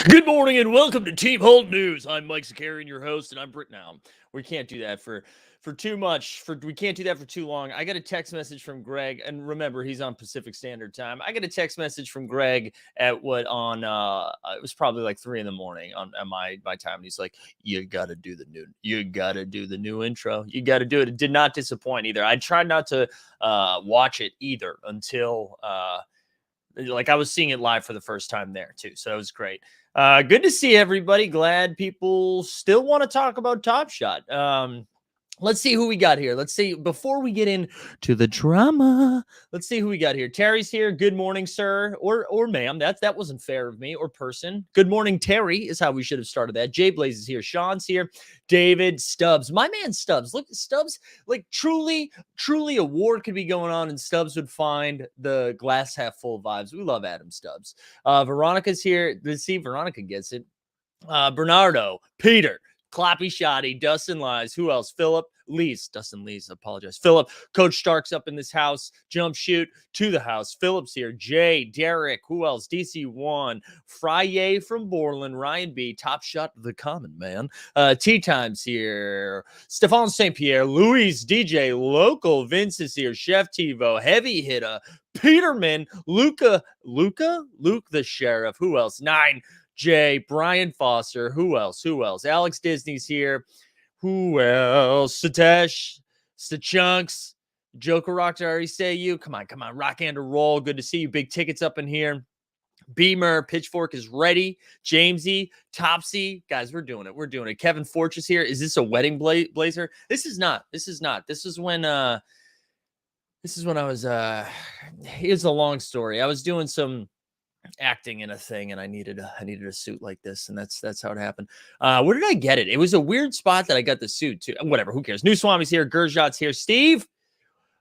Good morning and welcome to Team Hold News. I'm Mike Zakarian, your host, and I'm Britt now. We can't do that for too much. We can't do that for too long. I got a text message from Greg, and remember, he's on Pacific Standard Time. I got a text message from Greg at it was probably like 3 a.m. on my time. And he's like, you gotta do the new intro. You gotta do it. It did not disappoint either. I tried not to watch it either until like I was seeing it live for the first time there too. So it was great. Good to see everybody. Glad people still want to talk about Top Shot. Let's see who we got here. Let's see, before we get into the drama, let's see who we got here. Terry's here. Good morning, sir, or ma'am. That wasn't fair of me, or person. Good morning, Terry, is how we should have started that. Jay Blaze is here. Sean's here. David, Stubbs. My man Stubbs. Look, Stubbs, like truly a war could be going on, and Stubbs would find the glass half full vibes. We love Adam Stubbs. Veronica's here. Let's see, Veronica gets it. Bernardo, Peter, Clappy Shoddy, Dustin Lies. Who else? Philip Lees. Dustin Lees, I apologize. Philip, Coach Stark's up in this house. Jump shoot to the house. Philip's here. Jay, Derek. Who else? DC1. Frye from Borland. Ryan B. Top Shot, the common man. Tea Time's here. Stephane St. Pierre. Louise, DJ, Local. Vince is here. Chef Tivo. Heavy Hitter. Peterman. Luke the Sheriff. Who else? 9. Jay, Brian Foster. Who else? Alex Disney's here. Who else? Satesh, Chunks, Joker Rock. Did I already say you? Come on. Rock and a roll. Good to see you. Big tickets up in here. Beamer, Pitchfork is ready. Jamesy, Topsy. Guys, we're doing it. Kevin Forch is here. Is this a wedding blazer? This is not. This is when I was here's a long story. I was doing some acting in a thing, and I needed a suit like this, and that's how it happened. Where did I get it? It was a weird spot that I got the suit to. Whatever, who cares? New Swami's here. Gurjot's here. Steve,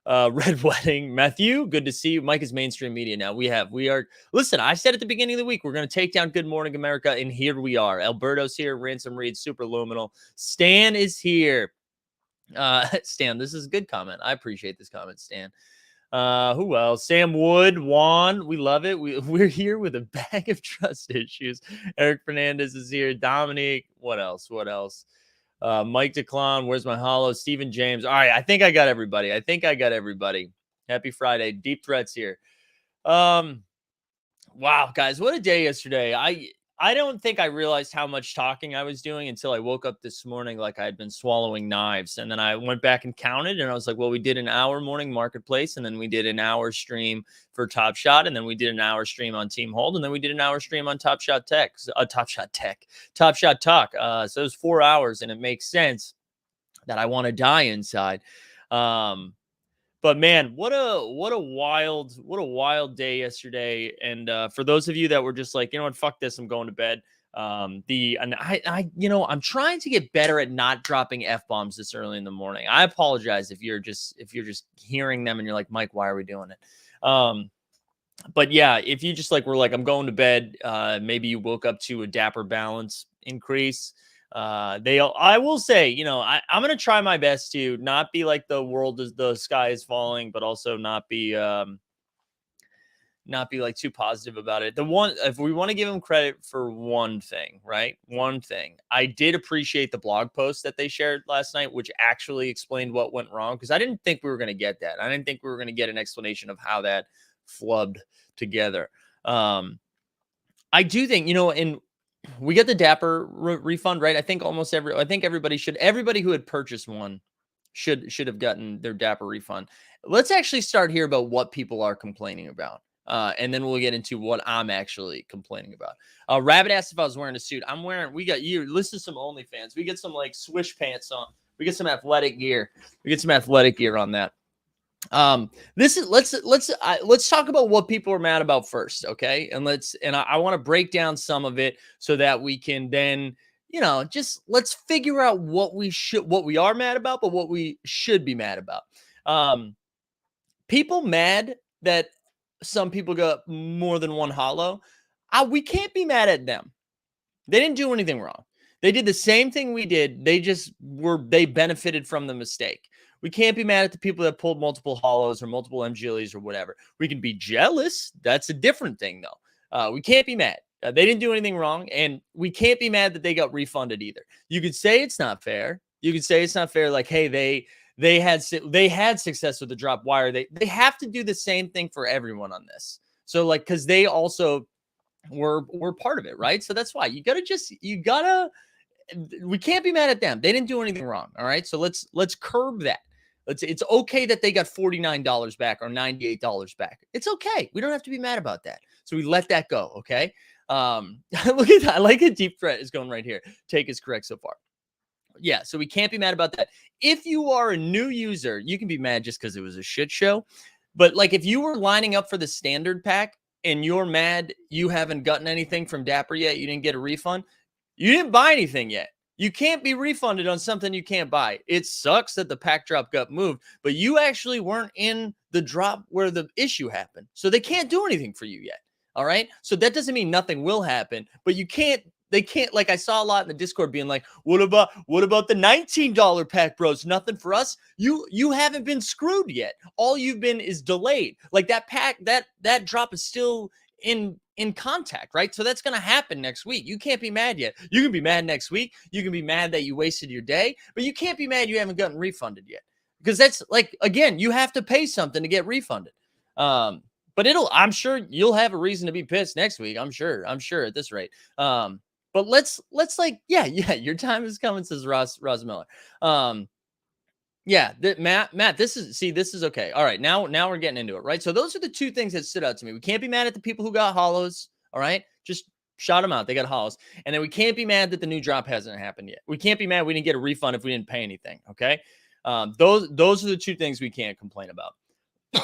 Red Wedding, Matthew, good to see you. Mike is mainstream media now. We are. Listen, I said at the beginning of the week we're going to take down Good Morning America, and here we are. Alberto's here. Ransom Reed, Superluminal. Stan is here. Stan, this is a good comment. I appreciate this comment, Stan. Who else? Sam Wood, Juan, we love it. We're here with a bag of trust issues. Eric Fernandez is here. Dominique, what else? Mike DeClon, where's my hollow? Stephen James. All right, I think I got everybody. Happy Friday. Deep Threats here. Wow, guys, what a day yesterday. I don't think I realized how much talking I was doing until I woke up this morning like I had been swallowing knives. And then I went back and counted, and I was like, well, we did an hour morning marketplace, and then we did an hour stream for Top Shot, and then we did an hour stream on Team Hold, and then we did an hour stream on Top Shot Talk. So it was 4 hours, and it makes sense that I want to die inside. But man, what a wild day yesterday. And for those of you that were just like, you know what, fuck this, I'm going to bed. I'm trying to get better at not dropping F-bombs this early in the morning. I apologize if you're just hearing them and you're like, Mike, why are we doing it? But yeah, if you just were like, I'm going to bed, maybe you woke up to a Dapper Balance increase. I will say, I'm going to try my best to not be like the sky is falling, but also not be like too positive about it. If we want to give them credit for one thing, right? One thing, I did appreciate the blog post that they shared last night, which actually explained what went wrong. Cause I didn't think we were going to get that. I didn't think we were going to get an explanation of how that flubbed together. I do think, and we get the Dapper refund, right? I think everybody who had purchased one should have gotten their Dapper refund. Let's actually start here about what people are complaining about. And then we'll get into what I'm actually complaining about. Rabbit asked if I was wearing a suit. We got you. Listen to some OnlyFans. We get some swish pants on. We get some athletic gear. On that. Let's talk about what people are mad about first, okay? And I want to break down some of it so that we can then, let's figure out what we are mad about, but what we should be mad about. People mad that some people got more than one holo. We can't be mad at them. They didn't do anything wrong. They did the same thing we did. They benefited from the mistake. We can't be mad at the people that pulled multiple holos or multiple MGLEs or whatever. We can be jealous. That's a different thing, though. We can't be mad. They didn't do anything wrong, and we can't be mad that they got refunded either. You could say it's not fair. You could say it's not fair. Like, hey, they had success with the drop. Why are they have to do the same thing for everyone on this? So like, because they also were part of it, right? So that's why you gotta we can't be mad at them. They didn't do anything wrong. All right. So let's curb that. It's okay that they got $49 back or $98 back. It's okay. We don't have to be mad about that. So we let that go. Okay. Look at that. I like a deep threat is going right here. Take is correct so far. Yeah. So we can't be mad about that. If you are a new user, you can be mad just because it was a shit show. But like if you were lining up for the standard pack and you're mad you haven't gotten anything from Dapper yet, you didn't get a refund, you didn't buy anything yet. You can't be refunded on something you can't buy. It sucks that the pack drop got moved, but you actually weren't in the drop where the issue happened. So they can't do anything for you yet. All right. So that doesn't mean nothing will happen, but they can't, like I saw a lot in the Discord being like, what about the $19 pack, bros? Nothing for us. You haven't been screwed yet. All you've been is delayed. Like that pack, that drop is still in contact, right? So that's going to happen next week. You can't be mad yet. You can be mad next week. You can be mad that you wasted your day, but you can't be mad you haven't gotten refunded yet. Because that's like, again, you have to pay something to get refunded. But I'm sure you'll have a reason to be pissed next week. I'm sure at this rate. But let's like, yeah, your time is coming, says Ross Miller. Yeah, Matt, this is okay. All right, now we're getting into it, right? So those are the two things that stood out to me. We can't be mad at the people who got holos, all right? Just shout them out. They got holos. And then we can't be mad that the new drop hasn't happened yet. We can't be mad we didn't get a refund if we didn't pay anything, okay? Those are the two things we can't complain about.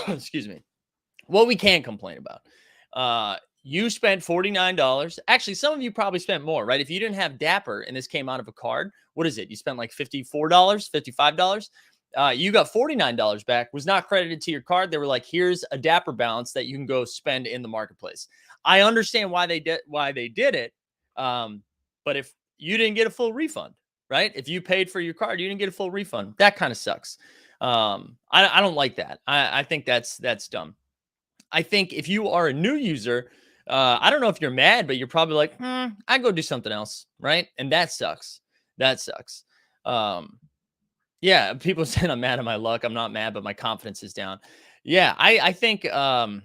Excuse me. What we can complain about. You spent $49. Actually, some of you probably spent more, right? If you didn't have Dapper and this came out of a card, what is it? You spent like $54, $55. You got $49 back, was not credited to your card. They were like, here's a Dapper balance that you can go spend in the marketplace. I understand why they did it. But if you didn't get a full refund, right? If you paid for your card, you didn't get a full refund. That kind of sucks. I don't like that. I think that's dumb. I think if you are a new user, I don't know if you're mad, but you're probably like, I'd go do something else, right? And that sucks. That sucks. Yeah, people said I'm mad at my luck. I'm not mad, but my confidence is down. Yeah, I think, yeah,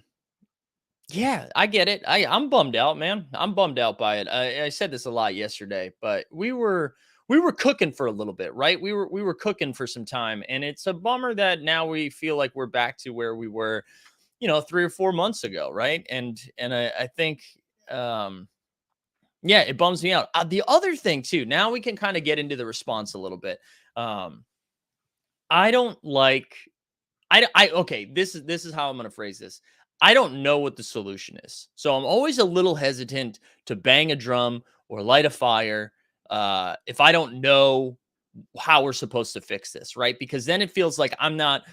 I get it. I'm bummed out, man. I'm bummed out by it. I said this a lot yesterday, but we were cooking for a little bit, right? We were cooking for some time, and it's a bummer that now we feel like we're back to where we were, 3 or 4 months ago, right? And I think, yeah, it bums me out. The other thing too, now we can kind of get into the response a little bit. I don't like, okay, this is how I'm going to phrase this. I don't know what the solution is. So I'm always a little hesitant to bang a drum or light a fire if I don't know how we're supposed to fix this, right? Because then it feels like I'm not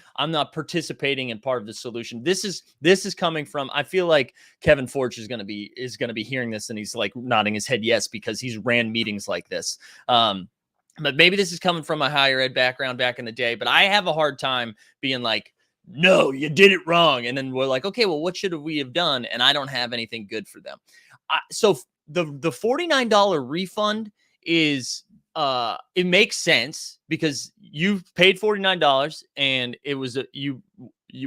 participating in part of the solution. This is coming from, I feel like Kevin Forge is going to be hearing this and he's like nodding his head yes, because he's ran meetings like this. But maybe this is coming from a higher ed background back in the day, but I have a hard time being like, no, you did it wrong. And then we're like, okay, well, what should we have done? And I don't have anything good for them. So the $49 refund is, it makes sense because you paid $49 and it was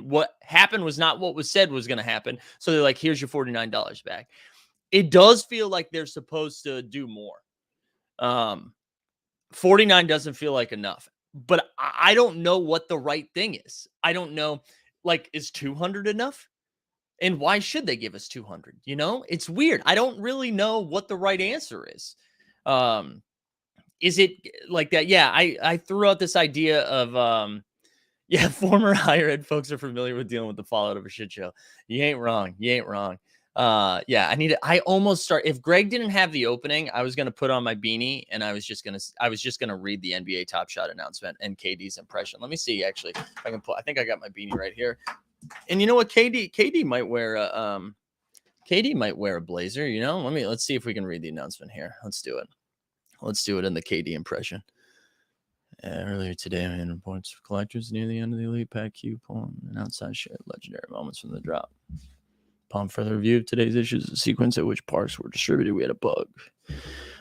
what happened was not what was said was going to happen. So they're like, here's your $49 back. It does feel like they're supposed to do more. 49 doesn't feel like enough, but I don't know what the right thing is. I don't know, like, is 200 enough? And why should they give us 200? It's weird. I don't really know what the right answer is. Is it like that? Yeah, I threw out this idea of, yeah, former higher ed folks are familiar with dealing with the fallout of a shit show. You ain't wrong. Yeah, I almost start. If Greg didn't have the opening, I was going to put on my beanie and I was just going to read the NBA Top Shot announcement and KD's impression. Let me see, actually, if I can pull. I think I got my beanie right here. And you know what? KD might wear a blazer, let's see if we can read the announcement here. Let's do it. Let's do it in the KD impression. Earlier today, I had reports of collectors near the end of the Elite Pack Q pulling an outside share of legendary moments from the drop. Upon further review of today's issues, the sequence at which parts were distributed, we had a bug.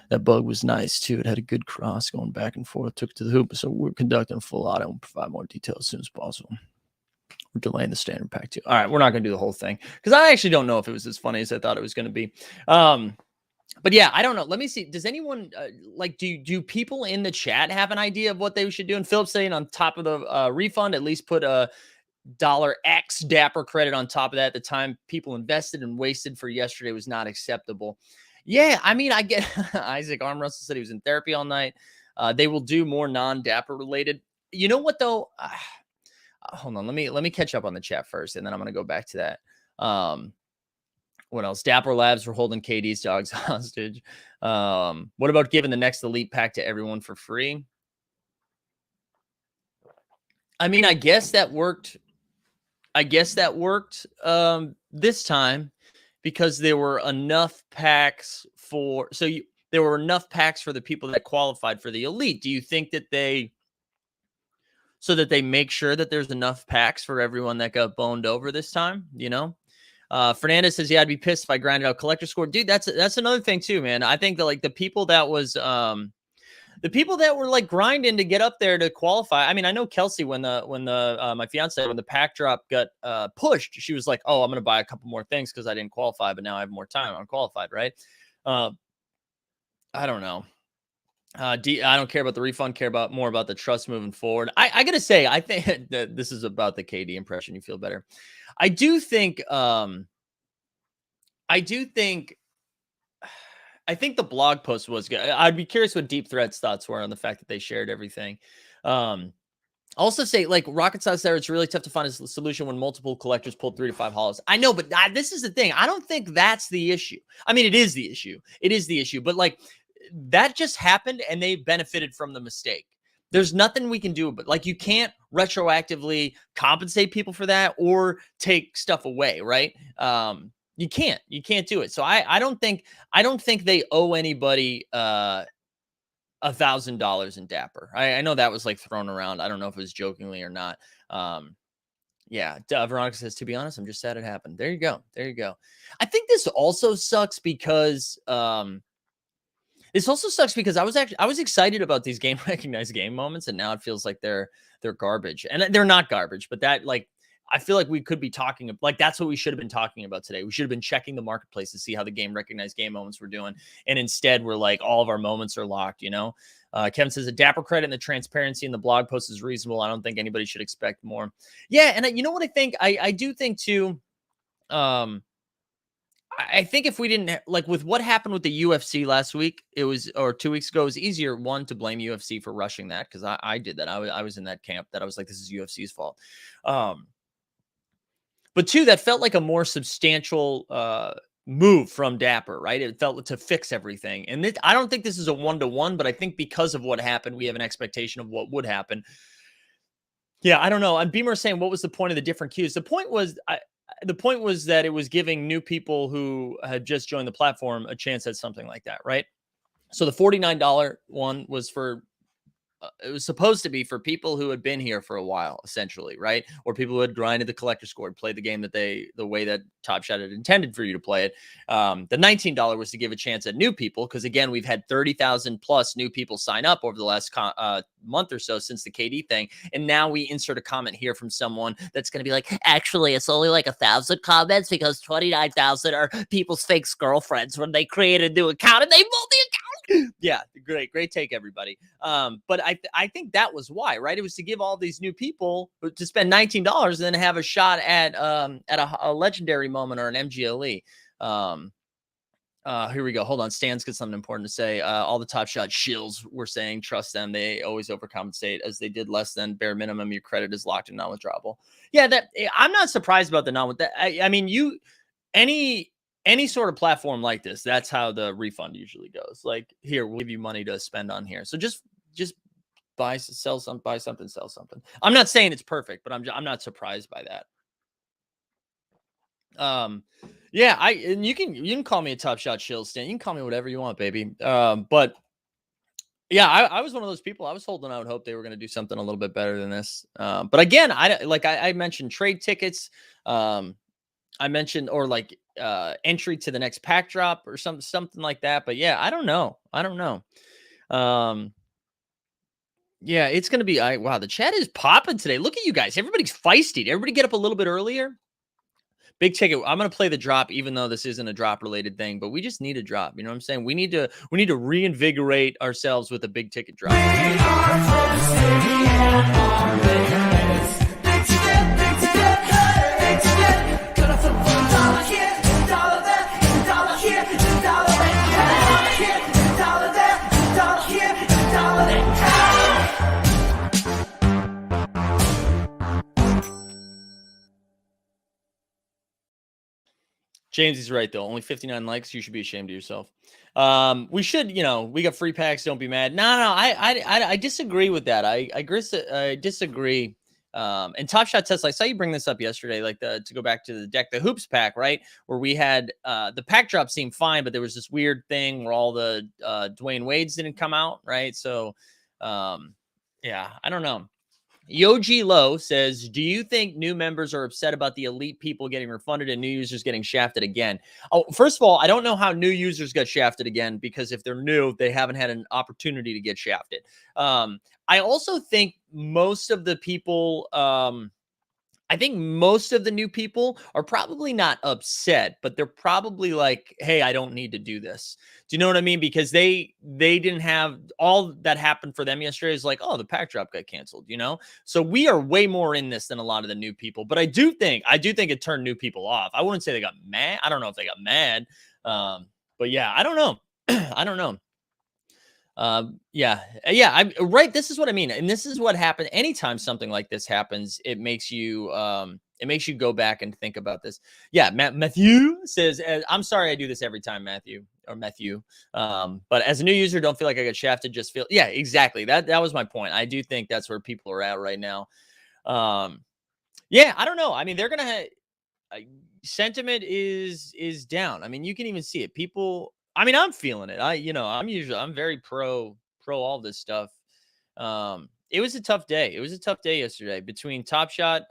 That bug was nice, too. It had a good cross going back and forth, took it to the hoop. So we're conducting a full audit and we'll provide more details as soon as possible. We're delaying the standard pack, too. All right, we're not going to do the whole thing because I actually don't know if it was as funny as I thought it was going to be. But yeah, I don't know. Let me see. Does anyone do people in the chat have an idea of what they should do? And Philip saying on top of the refund, at least put a $X Dapper credit on top of that. At the time people invested and wasted for yesterday was not acceptable. Yeah, I mean, I get Isaac Armrussell said he was in therapy all night. They will do more non-Dapper related. You know what though? Hold on, let me catch up on the chat first, and then I'm gonna go back to that. What else? Dapper Labs for holding KD's dogs hostage. What about giving the next elite pack to everyone for free? I mean, I guess that worked this time because there were enough packs for there were enough packs for the people that qualified for the elite. Do you think that they make sure that there's enough packs for everyone that got boned over this time? You know, Fernandez says, yeah, I'd be pissed if I grinded out collector score. Dude, that's another thing too, man. I think that like the people that were like grinding to get up there to qualify. I mean, I know Kelsey, when my fiance, when the pack drop got pushed, she was like, oh, I'm going to buy a couple more things because I didn't qualify, but now I have more time. I'm qualified, right? I don't know. I don't care about the refund, care about more about the trust moving forward. I got to say, I think that this is about the KD impression. You feel better. I do think the blog post was good. I'd be curious what Deep Thread's thoughts were on the fact that they shared everything. Also say, like, Rocket Sauce there, it's really tough to find a solution when multiple collectors pulled 3 to 5 holos. I know, but this is the thing. I don't think that's the issue. I mean, it is the issue. It is the issue. But, like, that just happened, and they benefited from the mistake. There's nothing we can do, but, like, you can't retroactively compensate people for that or take stuff away, right? You can't do it. So I don't think they owe anybody $1,000 in Dapper. I know that was like thrown around. I don't know if it was jokingly or not. Yeah, Veronica says, to be honest, I'm just sad it happened. There you go. I think this also sucks because I was excited about these game recognized game moments, and now it feels like they're garbage. And they're not garbage, but that, like, I feel like we could be talking like that's what we should have been talking about today. We should have been checking the marketplace to see how the game recognized game moments were doing. And instead we're like, all of our moments are locked, you know? Kevin says a Dapper credit and the transparency in the blog post is reasonable. I don't think anybody should expect more. Yeah. And you know what I think? I do think too, I think if we didn't like with what happened with the UFC last week, or 2 weeks ago, it was easier to blame UFC for rushing that. Cause I did that. I was in that camp that I was like, this is UFC's fault. But two, that felt like a more substantial move from Dapper, right? It felt to fix everything. And I don't think this is a one-to-one, but I think because of what happened, we have an expectation of what would happen. Yeah, I don't know. And Beamer saying, what was the point of the different queues? The point was that it was giving new people who had just joined the platform a chance at something like that, right? So the $49 one was for it was supposed to be for people who had been here for a while, essentially, right? Or people who had grinded the collector score, played the game the way that Top Shot had intended for you to play it. The $19 was to give a chance at new people, because again, we've had 30,000 plus new people sign up over the last month or so since the KD thing, and now we insert a comment here from someone that's going to be like, actually, it's only like 1,000 comments because 29,000 are people's fake girlfriends when they create a new account and they pull the account. Yeah, great take, everybody. But I think that was why, right? It was to give all these new people to spend $19 and then have a shot at a legendary moment or an MGLE. Here we go. Hold on. Stan's got something important to say. All the Top Shot shills were saying, trust them. They always overcompensate as they did less than bare minimum. Your credit is locked and non-withdrawable. Yeah, I'm not surprised about the non. I mean, any sort of platform like this, that's how the refund usually goes. Like, here, we'll give you money to spend on here. So just buy something, sell something. I'm not saying it's perfect, but I'm not surprised by that. Yeah, and you can call me a Top Shot shill, Stan. You can call me whatever you want, baby. But yeah, I was one of those people. I was holding out hope they were going to do something a little bit better than this. But again, I mentioned trade tickets. I mentioned, or like entry to the next pack drop or something like that. But yeah, I don't know. I don't know. Yeah, it's gonna be. Wow, the chat is popping today. Look at you guys. Everybody's feisty. Everybody get up a little bit earlier. Big ticket. I'm gonna play the drop, even though this isn't a drop related thing, but we just need a drop. You know what I'm saying? We need to reinvigorate ourselves with a big ticket drop. James is right though. Only 59 likes. You should be ashamed of yourself. We should, we got free packs. Don't be mad. No. I disagree with that. I disagree. And Top Shot Tesla, I saw you bring this up yesterday, like to go back to the hoops pack, right? Where we had the pack drop seemed fine, but there was this weird thing where all the Dwayne Wades didn't come out, right? So, yeah, I don't know. Yogi Low says, do you think new members are upset about the elite people getting refunded and new users getting shafted again? Oh, first of all, I don't know how new users got shafted again, because if they're new, they haven't had an opportunity to get shafted. I also think most of the people, I think most of the new people are probably not upset, but they're probably like, hey, I don't need to do this. Do you know what I mean? Because they didn't have all that happened for them yesterday is like, oh, the pack drop got canceled, So we are way more in this than a lot of the new people. But I do think it turned new people off. I wouldn't say they got mad. I don't know if they got mad. But yeah, I don't know. I don't know. Yeah. I'm right. This is what I mean. And this is what happened. Anytime something like this happens, it makes you go back and think about this. Yeah. Matthew says, I'm sorry I do this every time, Matthew. But as a new user, don't feel like I got shafted. Just feel, yeah, exactly. That was my point. I do think that's where people are at right now. Yeah, I don't know. I mean, they're going to sentiment is down. I mean, you can even see it. People, I mean, I'm feeling it. I'm very pro all this stuff. It was a tough day. It was a tough day yesterday between Top Shot.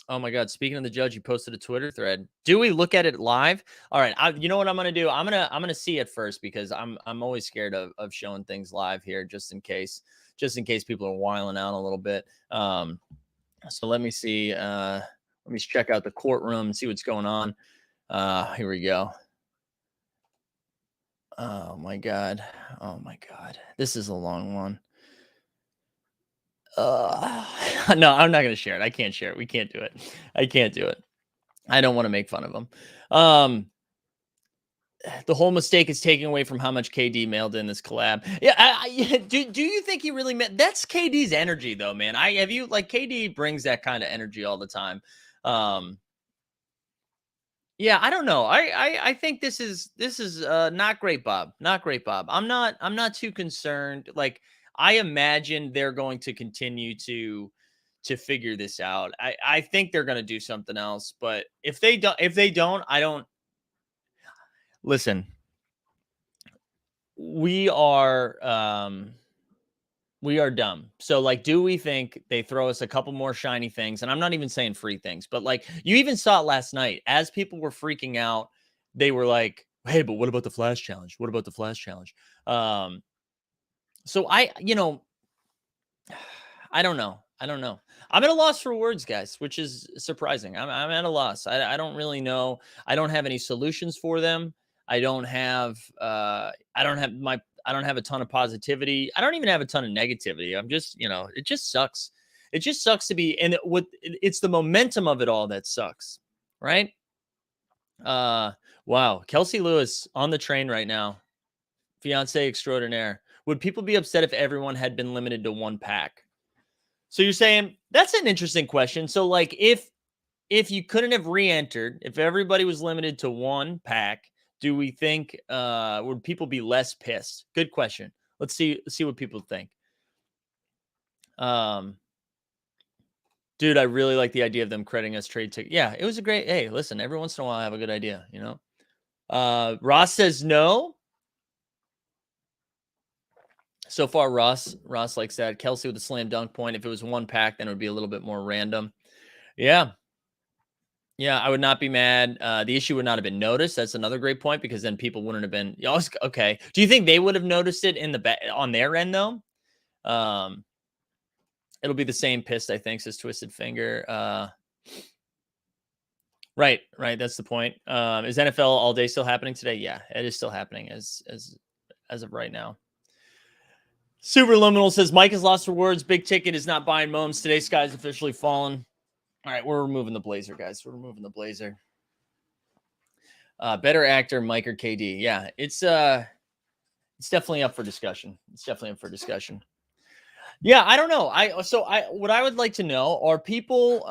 Oh my God! Speaking of the judge, he posted a Twitter thread. Do we look at it live? All right. You know what I'm gonna do? I'm gonna see it first, because I'm always scared of showing things live here, just in case people are wiling out a little bit. So let me see. Let me check out the courtroom and see what's going on. Here we go. Oh my God. This is a long one. No, I'm not going to share it. I can't share it. We can't do it. I can't do it. I don't want to make fun of him. The whole mistake is taking away from how much KD mailed in this collab. Yeah, do you think he really meant that's KD's energy though, man? KD brings that kind of energy all the time. Yeah, I don't know. I think this is not great, Bob. Not great, Bob. I'm not too concerned. Like, I imagine they're going to continue to figure this out. I think they're going to do something else, but if they don't, I don't listen. We are dumb. So, like, do we think they throw us a couple more shiny things? And I'm not even saying free things, but like, you even saw it last night as people were freaking out. They were like, hey, but what about the flash challenge? What about the flash challenge? So I don't know. I'm at a loss for words, guys, which is surprising. I'm at a loss. I don't really know. I don't have any solutions for them. I don't have I don't have a ton of positivity. I don't even have a ton of negativity. I'm just, it just sucks. It just sucks to be, and it's the momentum of it all that sucks, right? Wow. Kelsey Lewis on the train right now. Fiance extraordinaire. Would people be upset if everyone had been limited to one pack? So you're saying that's an interesting question. So, like, if you couldn't have re-entered, if everybody was limited to one pack, do we think would people be less pissed? Good question. Let's see what people think. Dude, I really like the idea of them crediting us trade ticket. Yeah, it was a great. Hey, listen, every once in a while I have a good idea, Ross says no. So far, Ross likes that. Kelsey with a slam dunk point. If it was one pack, then it would be a little bit more random. Yeah. Yeah, I would not be mad. The issue would not have been noticed. That's another great point because then people wouldn't have been. Okay. Do you think they would have noticed it in on their end though? Um, it'll be the same pissed, I think, says Twisted Finger. Right. That's the point. Is NFL all day still happening today? Yeah, it is still happening as of right now. Superliminal says Mike has lost rewards. Big ticket is not buying Moms today. Sky's officially fallen. All right, we're removing the blazer, guys. We're removing the blazer. Better actor, Mike or KD? Yeah, it's definitely up for discussion. Yeah, I don't know. What I would like to know are people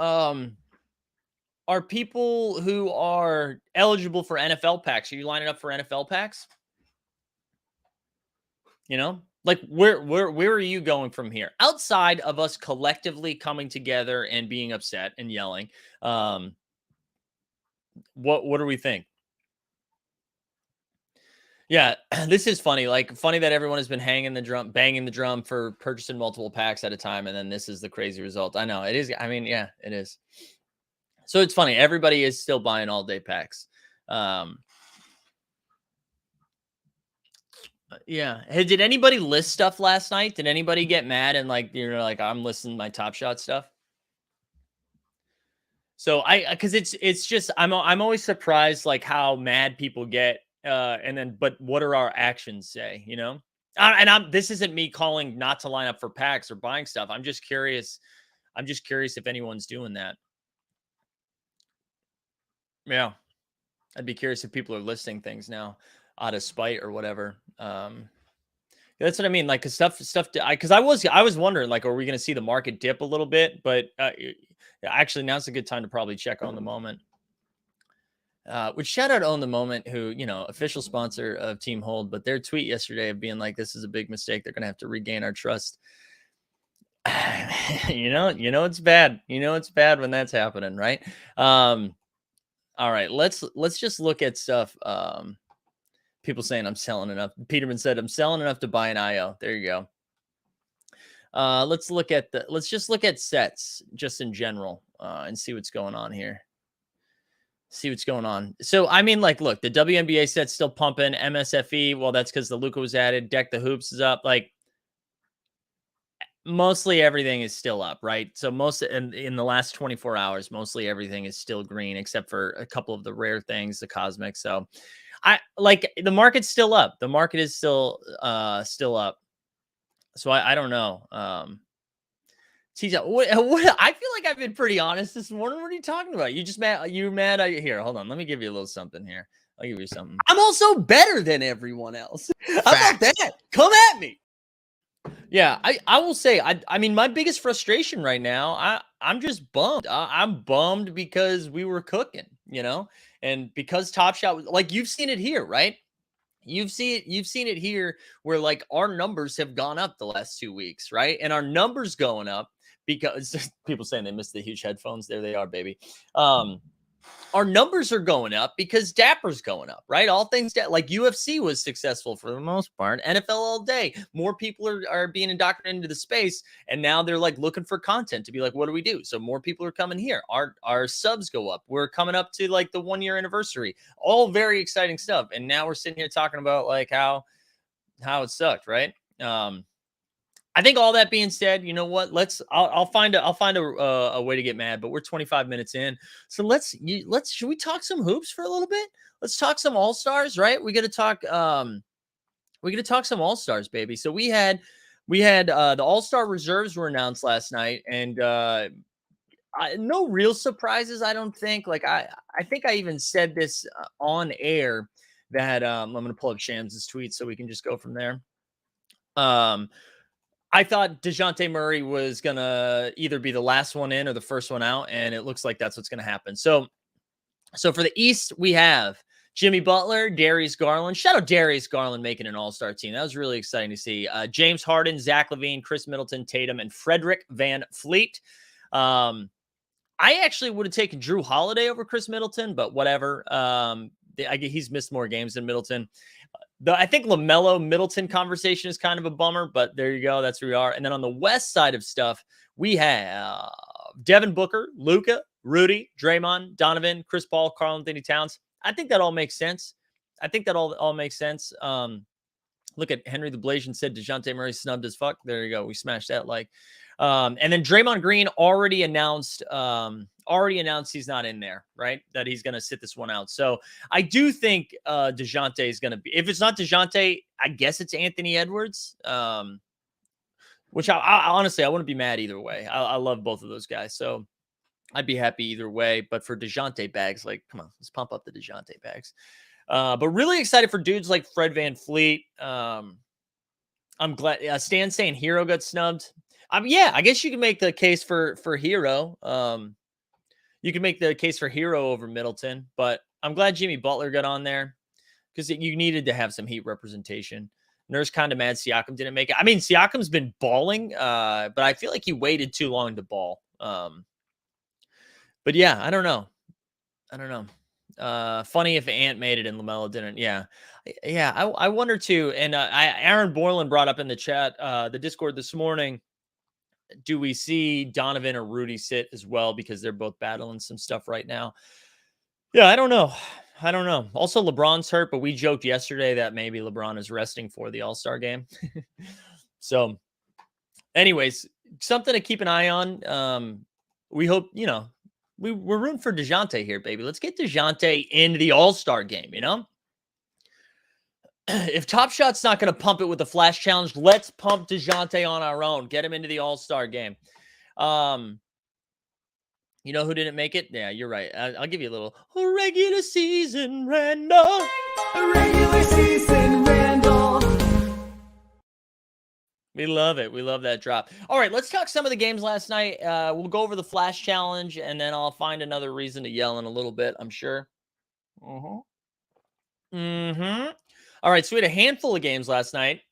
who are eligible for NFL packs. Are you lining up for NFL packs? You know, like where are you going from here? Outside of us collectively coming together and being upset and yelling, what do we think? Yeah, this is funny. Like funny that everyone has been banging the drum for purchasing multiple packs at a time, and then this is the crazy result. I know it is. I mean, yeah, it is. So it's funny. Everybody is still buying all day packs. Yeah. Hey, did anybody list stuff last night? Did anybody get mad and like like I'm listing my Top Shot stuff? So because it's just I'm always surprised like how mad people get, and then but what are our actions say? This isn't me calling not to line up for packs or buying stuff. I'm just curious. If anyone's doing that. Yeah, I'd be curious if people are listing things now out of spite or whatever. That's what I mean. Like, cause because I was wondering, like, are we going to see the market dip a little bit? But actually, now's a good time to probably check on the moment. Which shout out on the moment, who official sponsor of Team Hold, but their tweet yesterday of being like, "This is a big mistake. They're going to have to regain our trust." It's bad. It's bad when that's happening, right? All right, let's just look at stuff. People saying I'm selling enough. Peterman said I'm selling enough to buy an IO. There you go. Let's just look at sets just in general, and see what's going on here. So, I mean, like, look, the WNBA set's still pumping. MSFE, well, that's because the Luka was added. Deck the Hoops is up. Like, mostly everything is still up, right? So most in the last 24 hours, mostly everything is still green, except for a couple of the rare things, the cosmic. So I like the market's still up. The market is still up. So I don't know. TJ, what I feel like I've been pretty honest this morning. What are you talking about? You just mad? You mad? Here, hold on. Let me give you a little something here. I'll give you something. I'm also better than everyone else. How about that? Come at me. Yeah, I will say, I mean, my biggest frustration right now, I'm just bummed. I'm bummed because we were cooking, and because Top Shot was like, you've seen it here, right? You've seen it here where like our numbers have gone up the last 2 weeks, right? And our numbers going up because people saying they missed the huge headphones. There they are, baby. Our numbers are going up because Dapper's going up, right? All things like UFC was successful for the most part. NFL all day. More people are being indoctrinated into the space, and now they're like looking for content to be like, what do we do? So more people are coming here. Our subs go up. We're coming up to like the 1 year anniversary. All very exciting stuff. And now we're sitting here talking about like how it sucked, right? I think all that being said, you know what? I'll find a way to get mad, but we're 25 minutes in. So should we talk some hoops for a little bit? Let's talk some all-stars, right? We got to talk some all-stars, baby. So we had the all-star reserves were announced last night, and no real surprises, I don't think. Like I think I even said this on air that I'm going to pull up Shams' tweet so we can just go from there. I thought DeJounte Murray was going to either be the last one in or the first one out, and it looks like that's what's going to happen. So for the East, we have Jimmy Butler, Darius Garland. Shout out Darius Garland making an all-star team. That was really exciting to see. James Harden, Zach LaVine, Chris Middleton, Tatum, and Frederick Van Fleet. I actually would have taken Drew Holiday over Chris Middleton, but whatever. He's missed more games than Middleton. I think LaMelo Middleton conversation is kind of a bummer, but there you go. That's where we are. And then on the West side of stuff, we have Devin Booker, Luka, Rudy, Draymond, Donovan, Chris Paul, Karl Anthony Towns. I think that all makes sense. I think that all makes sense. Look at Henry the Blasian said DeJounte Murray snubbed as fuck. There you go. We smashed that like. And then Draymond Green already announced he's not in there, right? That he's going to sit this one out. So I do think DeJounte is going to be, if it's not DeJounte, I guess it's Anthony Edwards. Which I honestly, I wouldn't be mad either way. I love both of those guys. So I'd be happy either way. But for DeJounte bags, like, come on, let's pump up the DeJounte bags. But really excited for dudes like Fred VanVleet. I'm glad Stan's saying Hero got snubbed. Yeah, I guess you can make the case for Hero. You can make the case for Hero over Middleton, but I'm glad Jimmy Butler got on there because you needed to have some Heat representation. Nurse kind of mad Siakam didn't make it. I mean, Siakam's been balling, but I feel like he waited too long to ball. But yeah, I don't know. Funny if Ant made it and LaMelo didn't. Yeah. I wonder too. And Aaron Borland brought up in the chat, the Discord this morning. Do we see Donovan or Rudy sit as well? Because they're both battling some stuff right now. Yeah, I don't know. Also, LeBron's hurt, but we joked yesterday that maybe LeBron is resting for the All-Star game. So, anyways, something to keep an eye on. We hope, we're rooting for DeJounte here, baby. Let's get DeJounte into the All-Star game, If Top Shot's not going to pump it with the Flash Challenge, let's pump DeJounte on our own. Get him into the All-Star game. You know who didn't make it? Yeah, you're right. I'll give you a little regular season Randall. Regular season Randall. We love it. We love that drop. All right, let's talk some of the games last night. We'll go over the Flash Challenge, and then I'll find another reason to yell in a little bit, I'm sure. All right, so we had a handful of games last night.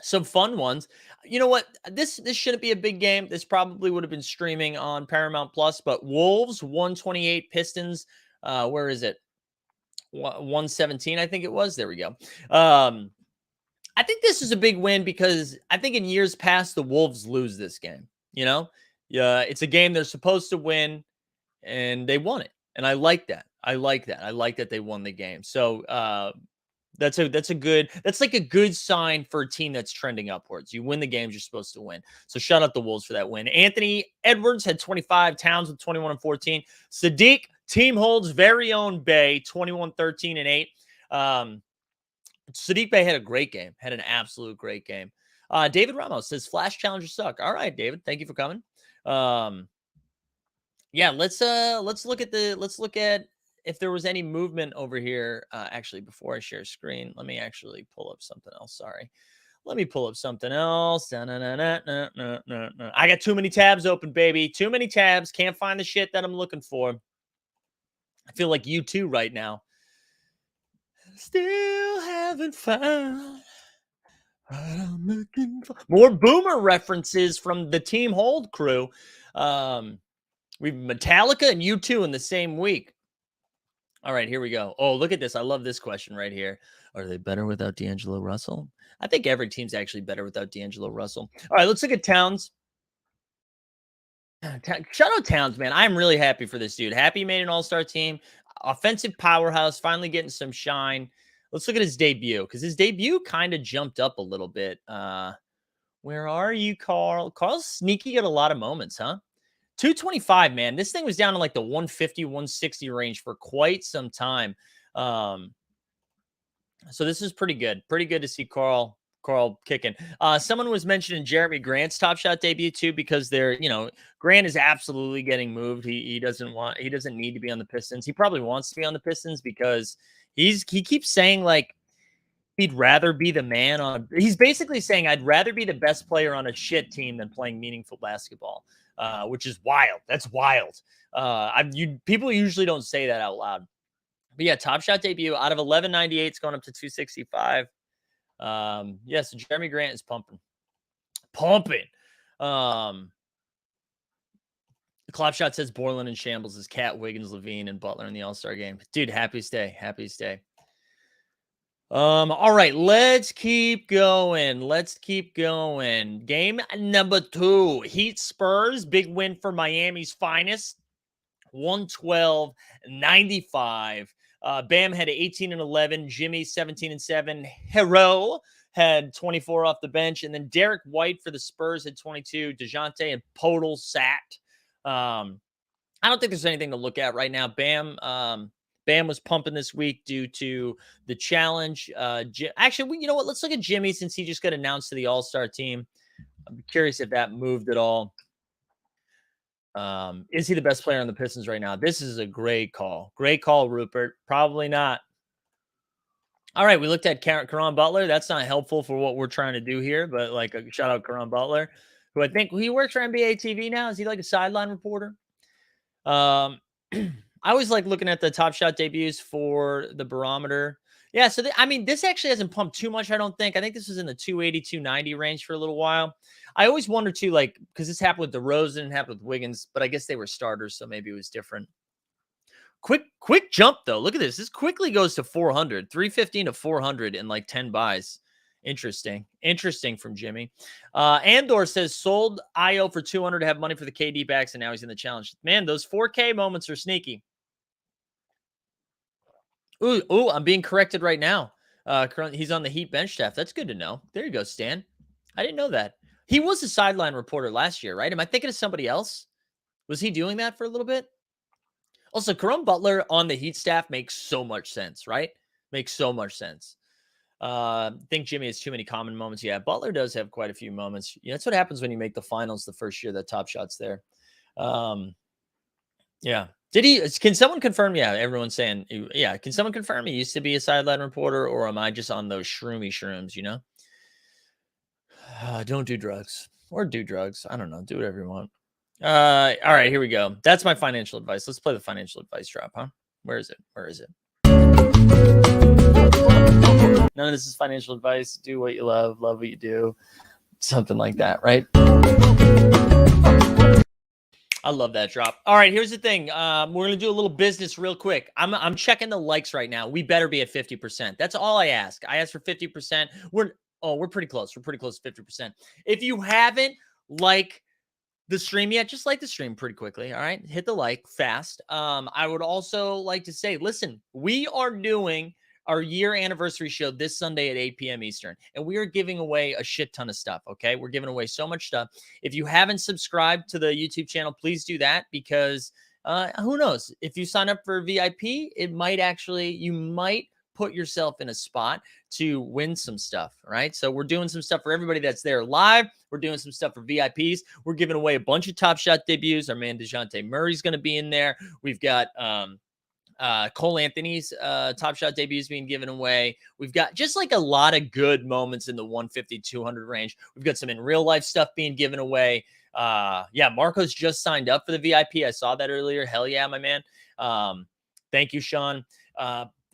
Some fun ones. You know what? This shouldn't be a big game. This probably would have been streaming on Paramount Plus, but Wolves 128, Pistons. Where is it? 117, I think it was. There we go. I think this is a big win because I think in years past the Wolves lose this game. It's a game they're supposed to win, and they won it. And I like that. I like that they won the game. So that's like a good sign for a team that's trending upwards. You win the games you're supposed to win. So shout out the Wolves for that win. Anthony Edwards had 25, Towns with 21 and 14. Sadiq, Team Hold's very own Bay, 21, 13 and 8. Sadiq Bey had a great game, had an absolute great game. David Ramos says Flash Challengers suck. All right, David, thank you for coming. Yeah, let's look at if there was any movement over here. Actually, before I share screen, let me actually pull up something else. Sorry. Let me pull up something else. I got too many tabs open, baby. Too many tabs. Can't find the shit that I'm looking for. I feel like you too right now. Still haven't found what I'm looking for. More Boomer references from the Team Hold crew. We've Metallica and U2 in the same week. All right, here we go. Oh, look at this. I love this question right here. Are they better without D'Angelo Russell? I think every team's actually better without D'Angelo Russell. All right, let's look at Towns. Shout out Towns, man. I'm really happy for this dude. Happy he made an all-star team. Offensive powerhouse, finally getting some shine. Let's look at his debut, because his debut kind of jumped up a little bit. Where are you, Carl? Carl's sneaky at a lot of moments, huh? 225, man. This thing was down in like the 150, 160 range for quite some time. So this is pretty good. Pretty good to see Carl kicking. Someone was mentioning Jeremy Grant's Top Shot debut too, because Grant is absolutely getting moved. He doesn't need to be on the Pistons. He probably wants to be on the Pistons because he keeps saying like he'd rather be the man on. He's basically saying I'd rather be the best player on a shit team than playing meaningful basketball, which is wild. That's wild. People usually don't say that out loud. But yeah, Top Shot debut out of 1198, it's going up to 265. So Jeremy Grant is pumping. Clap Shot says Borland and Shambles is Cat, Wiggins, Levine, and Butler in the All-Star game. Dude, happy stay. All right, let's keep going. Game number 2, Heat Spurs, big win for Miami's finest. 112.95. Bam had 18 and 11. Jimmy 17 and 7. Hero had 24 off the bench, and then Derek White for the Spurs had 22. DeJounte and Podol sat. I don't think there's anything to look at right now. Bam was pumping this week due to the challenge. Actually, you know what? Let's look at Jimmy since he just got announced to the All-Star team. I'm curious if that moved at all. Is he the best player on the Pistons right now? This is a great call. Great call, Rupert. Probably not. All right, we looked at Caron Butler. That's not helpful for what we're trying to do here, but like a shout out Caron Butler, who I think he works for NBA TV now. Is he like a sideline reporter? I always like looking at the Top Shot debuts for the barometer. Yeah, so I mean, this actually hasn't pumped too much, I don't think. I think this was in the 280, 290 range for a little while. I always wonder too, like, because this happened with DeRozan and happened with Wiggins, but I guess they were starters, so maybe it was different. Quick jump though. Look at this. This quickly goes to 400, 315 to 400 in like 10 buys. Interesting from Jimmy. Andor says sold IO for 200 to have money for the KD backs, and now he's in the challenge. Man, those 4K moments are sneaky. Ooh, I'm being corrected right now. He's on the Heat bench staff. That's good to know. There you go, Stan. I didn't know that. He was a sideline reporter last year, right? Am I thinking of somebody else? Was he doing that for a little bit? Also, Caron Butler on the Heat staff makes so much sense, right? Makes so much sense. I think Jimmy has too many common moments. Yeah, Butler does have quite a few moments. Yeah, that's what happens when you make the finals the first year that Top Shot's there. Yeah. Can someone confirm? Yeah, everyone's saying, yeah. Can someone confirm he used to be a sideline reporter, or am I just on those shrooms, you know? Don't do drugs or do drugs. I don't know. Do whatever you want. All right, here we go. That's my financial advice. Let's play the financial advice drop, huh? Where is it? None of this is financial advice. Do what you love what you do. Something like that, right? I love that drop. All right, here's the thing. We're gonna do a little business real quick. I'm checking the likes right now. We better be at 50%. That's all I ask. I ask for 50%. We're pretty close. We're pretty close to 50%. If you haven't liked the stream yet, just like the stream pretty quickly. All right, hit the like fast. I would also like to say, listen, we are doing our year anniversary show this Sunday at 8 p.m. Eastern, and we are giving away a shit ton of stuff. Okay, we're giving away so much stuff. If you haven't subscribed to the YouTube channel, please do that, because who knows, if you sign up for VIP, you might put yourself in a spot to win some stuff, right? So we're doing some stuff for everybody that's there live. We're doing some stuff for VIPs. We're giving away a bunch of Top Shot debuts. Our man DeJounte Murray's going to be in there. We've got Cole Anthony's Top Shot debuts being given away. We've got just like a lot of good moments in the 150, 200 range. We've got some in real life stuff being given away. Yeah, Marco's just signed up for the VIP. I saw that earlier. Hell yeah, my man. Thank you, Sean.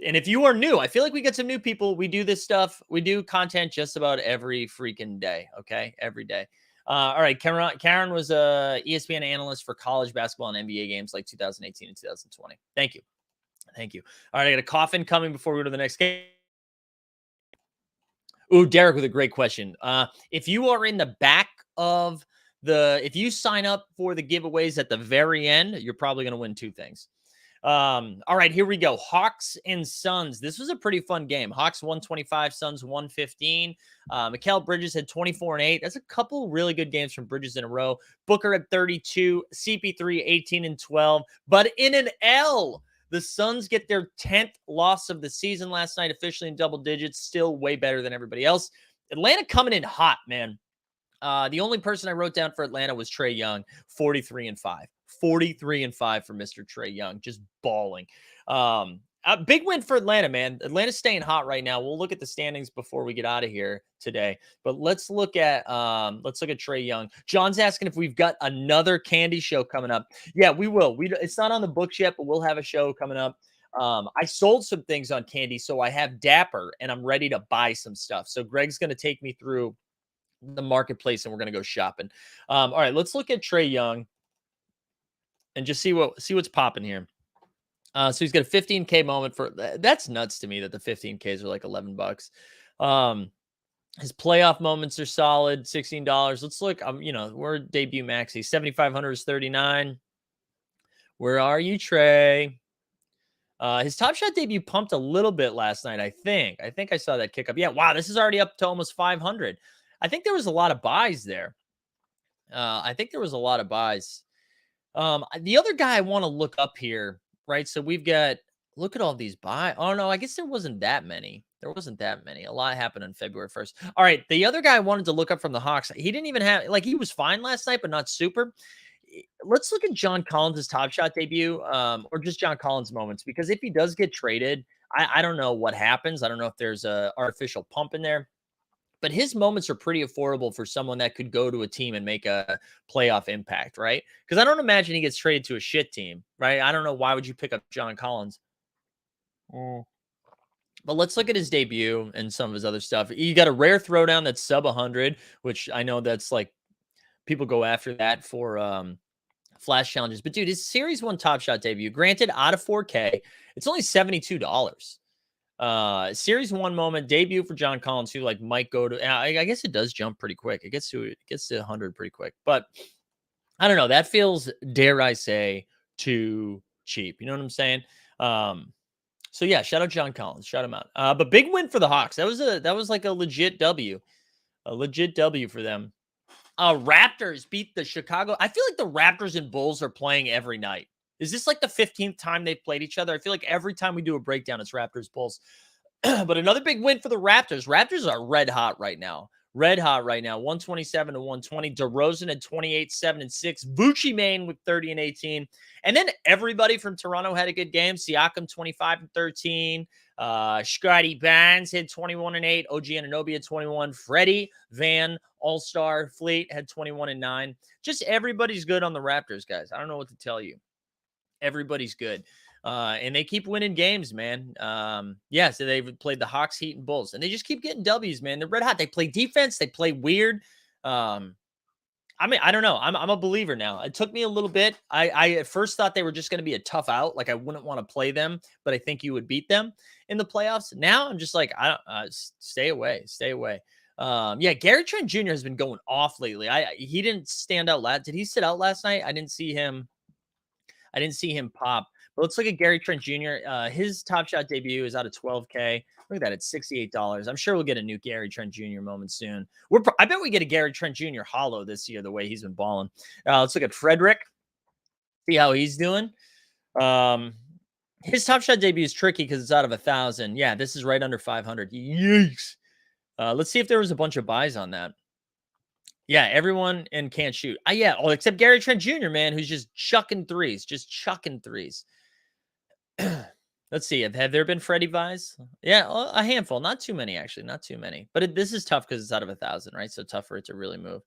And if you are new, I feel like we got some new people. We do this stuff. We do content just about every freaking day. Okay. Every day. All right. Karen was a ESPN analyst for college basketball and NBA games like 2018 and 2020. Thank you. All right. I got a coffin coming before we go to the next game. Ooh, Derek with a great question. If you are in the back of if you sign up for the giveaways at the very end, you're probably going to win two things. All right, here we go. Hawks and Suns. This was a pretty fun game. Hawks 125, Suns 115. Mikal Bridges had 24 and 8. That's a couple really good games from Bridges in a row. Booker at 32, CP3 18 and 12. But in an L, the Suns get their 10th loss of the season last night, officially in double digits. Still way better than everybody else. Atlanta coming in hot, man. The only person I wrote down for Atlanta was Trae Young, 43 and 5. 43 and 5 for Mr. Trae Young, just balling. A big win for Atlanta, man. Atlanta's staying hot right now. We'll look at the standings before we get out of here today. But let's look at Trae Young. John's asking if we've got another candy show coming up. Yeah, we will. It's not on the books yet, but we'll have a show coming up. I sold some things on candy, so I have Dapper, and I'm ready to buy some stuff. So Greg's going to take me through the marketplace, and we're going to go shopping. All right, let's look at Trae Young and just see what's popping here. So he's got a 15K moment that's nuts to me that the 15Ks are like $11. His playoff moments are solid, $16. Let's look. We're debut maxi. 7,500 is 39. Where are you, Trey? His Top Shot debut pumped a little bit last night, I think. I think I saw that kick up. Yeah, wow, this is already up to almost 500. I think there was a lot of buys there. I think there was a lot of buys. The other guy I want to look up here, right? So we've got, look at all these buy. Oh no, I guess there wasn't that many. There wasn't that many. A lot happened on February 1st. All right, the other guy I wanted to look up from the Hawks. He didn't even have, like, he was fine last night, but not super. Let's look at John Collins' Top Shot debut, or just John Collins moments, because if he does get traded, I don't know what happens. I don't know if there's a artificial pump in there, but his moments are pretty affordable for someone that could go to a team and make a playoff impact, right? Because I don't imagine he gets traded to a shit team, right? I don't know why would you pick up John Collins. But let's look at his debut and some of his other stuff. He got a rare throwdown that's sub 100, which I know that's like people go after that for flash challenges. But dude, his Series 1 Top Shot debut, granted out of 4K, it's only $72. Series 1 moment debut for John Collins, who like might go to, I guess it does jump pretty quick. It gets to 100 pretty quick. But I don't know. That feels, dare I say, too cheap. You know what I'm saying? So yeah, shout out John Collins. Shout him out. But big win for the Hawks. That was like a legit W. A legit W for them. Raptors beat the Chicago. I feel like the Raptors and Bulls are playing every night. Is this like the 15th time they've played each other? I feel like every time we do a breakdown, it's Raptors Bulls. But another big win for the Raptors. Raptors are red hot right now. Red hot right now. 127 to 120. DeRozan at 28, 7 and 6. Bucci Main with 30 and 18. And then everybody from Toronto had a good game. Siakam 25 and 13. Scotty Barnes had 21 and 8. OG Anunoby had 21. Freddie Van All-Star Fleet had 21 and 9. Just everybody's good on the Raptors, guys. I don't know what to tell you. Everybody's good. And they keep winning games, man. Yeah, so they've played the Hawks, Heat, and Bulls, and they just keep getting W's, man. They're red hot. They play defense. They play weird. I mean, I don't know. I'm a believer now. It took me a little bit. I at first thought they were just going to be a tough out. Like I wouldn't want to play them, but I think you would beat them in the playoffs. Now I'm just like, I don't stay away, stay away. Yeah, Gary Trent Jr. has been going off lately. He didn't stand out last. Did he sit out last night? I didn't see him. I didn't see him pop. But let's look at Gary Trent Jr. His Top Shot debut is out of 12K. Look at that, it's $68. I'm sure we'll get a new Gary Trent Jr. moment soon. I bet we get a Gary Trent Jr. holo this year, the way he's been balling. Let's look at Frederick. See how he's doing. His Top Shot debut is tricky because it's out of 1,000. Yeah, this is right under 500. Yikes. Let's see if there was a bunch of buys on that. Yeah, everyone and can't shoot. Yeah, except Gary Trent Jr., man, who's just chucking threes, Let's see. Have there been Freddie buys? Yeah, a handful. Not too many, actually. Not too many. But this is tough because it's out of 1,000, right? So tough for it to really move.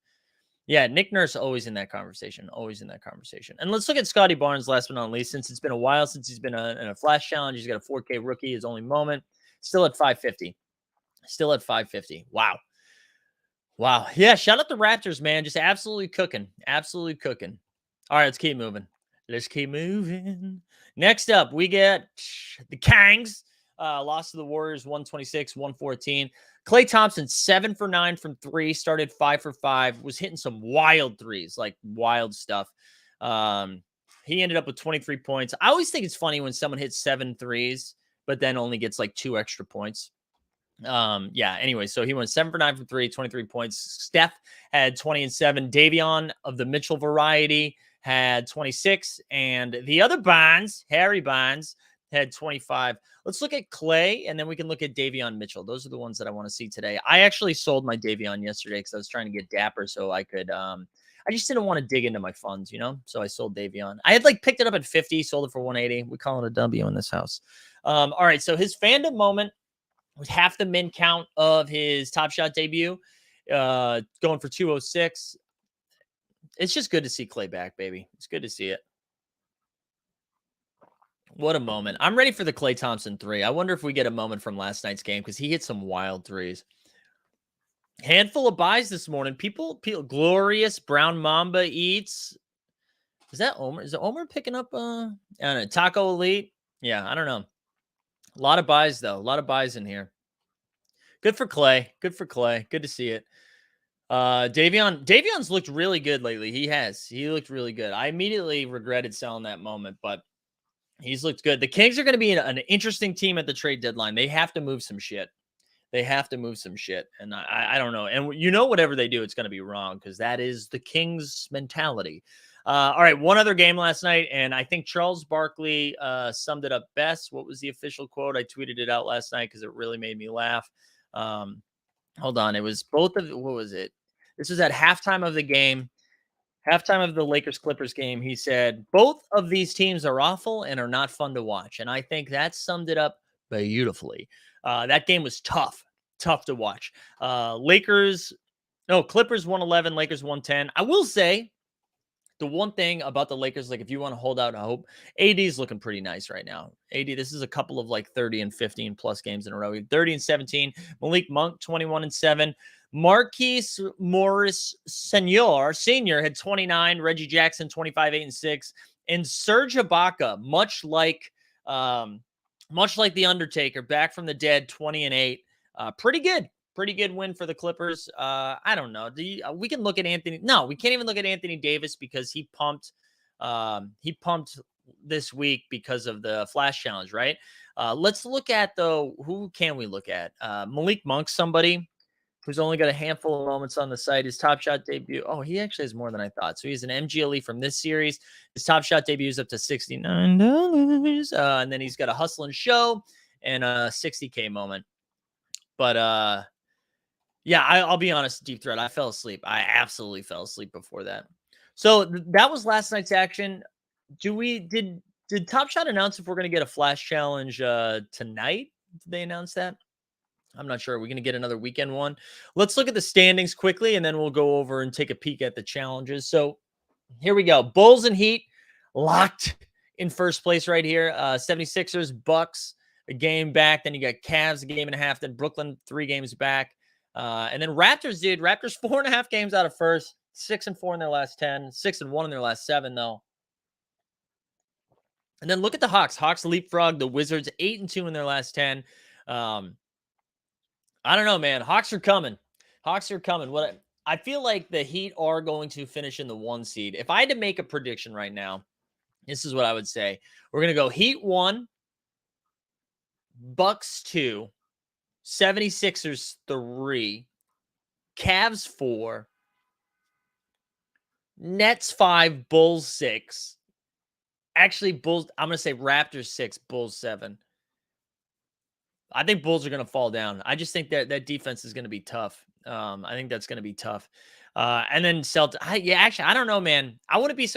Yeah, Nick Nurse always in that conversation. Always in that conversation. And let's look at Scotty Barnes last but not least. Since it's been a while since he's been in a flash challenge, he's got a 4K rookie, his only moment. Still at 550. Still at 550. Wow. Wow. Yeah, shout out the Raptors, man. Just absolutely cooking. Absolutely cooking. All right, let's keep moving. Let's keep moving. Next up, we get the Kangs. Lost to the Warriors 126, 114. Klay Thompson, 7 for 9 from 3, started 5 for 5, was hitting some wild threes, like wild stuff. He ended up with 23 points. I always think it's funny when someone hits 7 threes, but then only gets like 2 extra points. Yeah, anyway, so he went 7 for 9 from 3, 23 points. Steph had 20 and 7. Davion of the Mitchell variety had 26, and the other Bonds, Harry Bonds, had 25. Let's look at Klay, and then we can look at Davion Mitchell. Those are the ones that I want to see today. I actually sold my Davion yesterday because I was trying to get dapper so I could I just didn't want to dig into my funds, you know? So I sold Davion. I had like picked it up at 50, sold it for 180. We call it a W in this house. All right, so his fandom moment with half the min count of his Top Shot debut, going for 206. It's just good to see Klay back, baby. It's good to see it. What a moment. I'm ready for the Klay Thompson 3. I wonder if we get a moment from last night's game because he hit some wild threes. Handful of buys this morning. People, Glorious Brown Mamba Eats. Is that Omer? Is it Omer picking up I don't know, Taco Elite? Yeah, I don't know. A lot of buys, though. A lot of buys in here. Good for Klay. Good for Klay. Good to see it. Davion's looked really good lately. He looked really good. I immediately regretted selling that moment, but he's looked good. The Kings are going to be an interesting team at the trade deadline. They have to move some shit. They have to move some shit. And I don't know. And whatever they do, it's going to be wrong because that is the Kings mentality. All right. One other game last night. And I think Charles Barkley summed it up best. What was the official quote? I tweeted it out last night because it really made me laugh. Hold on. It was what was it? This was at halftime of the game. Halftime of the Lakers-Clippers game, he said, both of these teams are awful and are not fun to watch. And I think that summed it up beautifully. That game was tough to watch. Clippers 111, Lakers 110. I will say the one thing about the Lakers, like if you want to hold out hope, AD is looking pretty nice right now. AD, this is a couple of like 30 and 15 plus games in a row. 30 and 17. Malik Monk, 21 and 7. Marquise Morris Senior had 29. Reggie Jackson, 25, 8 and 6. And Serge Ibaka, much like the Undertaker, back from the dead, 20 and 8. Pretty good. Pretty good win for the Clippers. I don't know. We can look at Anthony. No, we can't even look at Anthony Davis because he pumped this week because of the Flash Challenge, right? Let's look at who can we look at? Malik Monk, somebody who's only got a handful of moments on the site. His Top Shot debut. Oh, he actually has more than I thought. So he's an MGLE from this series. His Top Shot debut is up to $69. And then he's got a Hustle and Show and a 60K moment. But yeah, I'll be honest, Deep Threat, I fell asleep. I absolutely fell asleep before that. So that was last night's action. Did Top Shot announce if we're going to get a Flash Challenge tonight? Did they announce that? I'm not sure. Are we going to get another weekend one? Let's look at the standings quickly, and then we'll go over and take a peek at the challenges. So here we go. Bulls and Heat locked in first place right here. 76ers, Bucks, a game back. Then you got Cavs, a game and a half. Then Brooklyn, 3 games back. And then Raptors, dude. Raptors 4.5 games out of first. 6-4 in their last 10. 6-1 in their last 7, though. And then look at the Hawks. Hawks leapfrog the Wizards 8-2 in their last 10. I don't know, man. Hawks are coming. Hawks are coming. I feel like the Heat are going to finish in the 1 seed. If I had to make a prediction right now, this is what I would say. We're going to go Heat 1, Bucks 2, 76ers 3, Cavs 4, Nets 5, Bulls 6. Actually, Bulls, I'm going to say Raptors 6, Bulls 7. I think Bulls are going to fall down. I just think that defense is going to be tough. I think that's going to be tough. And then Celtics. Actually, I don't know, man. I wouldn't be.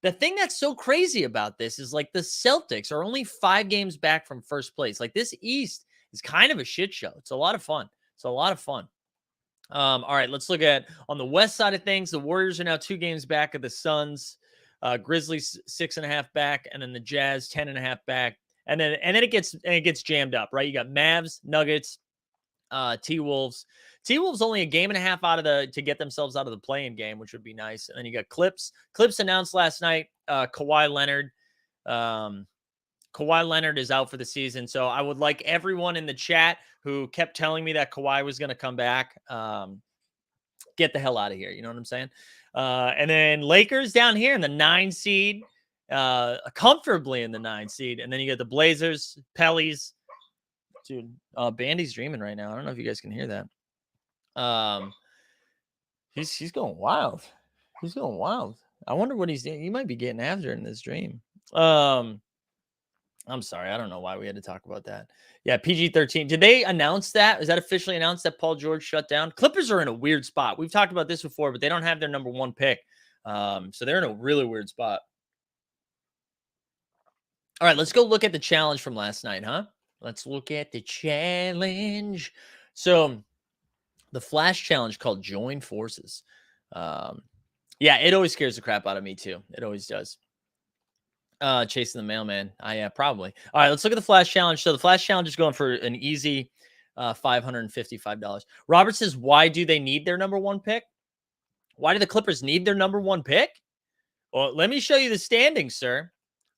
The thing that's so crazy about this is like the Celtics are only 5 games back from first place. Like this East is kind of a shit show. It's a lot of fun. All right, let's look at on the West side of things. The Warriors are now 2 games back of the Suns. Grizzlies 6.5 back, and then the Jazz 10.5 back. And then it gets jammed up, right? You got Mavs, Nuggets, T-Wolves. T-Wolves only a game and a half to get themselves out of the play-in game, which would be nice. And then you got Clips. Clips announced last night, Kawhi Leonard. Kawhi Leonard is out for the season. So I would like everyone in the chat who kept telling me that Kawhi was going to come back, get the hell out of here. You know what I'm saying? And then Lakers down here in the 9 seed. Comfortably in the 9 seed. And then you got the Blazers, Pellies. Dude, Bandy's dreaming right now. I don't know if you guys can hear that. He's going wild. He's going wild. I wonder what he's doing. He might be getting after in this dream. I'm sorry. I don't know why we had to talk about that. Yeah, PG-13. Did they announce that? Is that officially announced that Paul George shut down? Clippers are in a weird spot. We've talked about this before, but they don't have their number 1 pick. So they're in a really weird spot. All right, let's go look at the challenge from last night, huh? Let's look at the challenge. So the Flash challenge called Join Forces. Yeah, it always scares the crap out of me too. It always does. Chasing the mailman. Yeah, probably. All right, let's look at the Flash challenge. So the Flash challenge is going for an easy $555. Robert says, why do they need their number 1 pick? Why do the Clippers need their number 1 pick? Well, let me show you the standings, sir.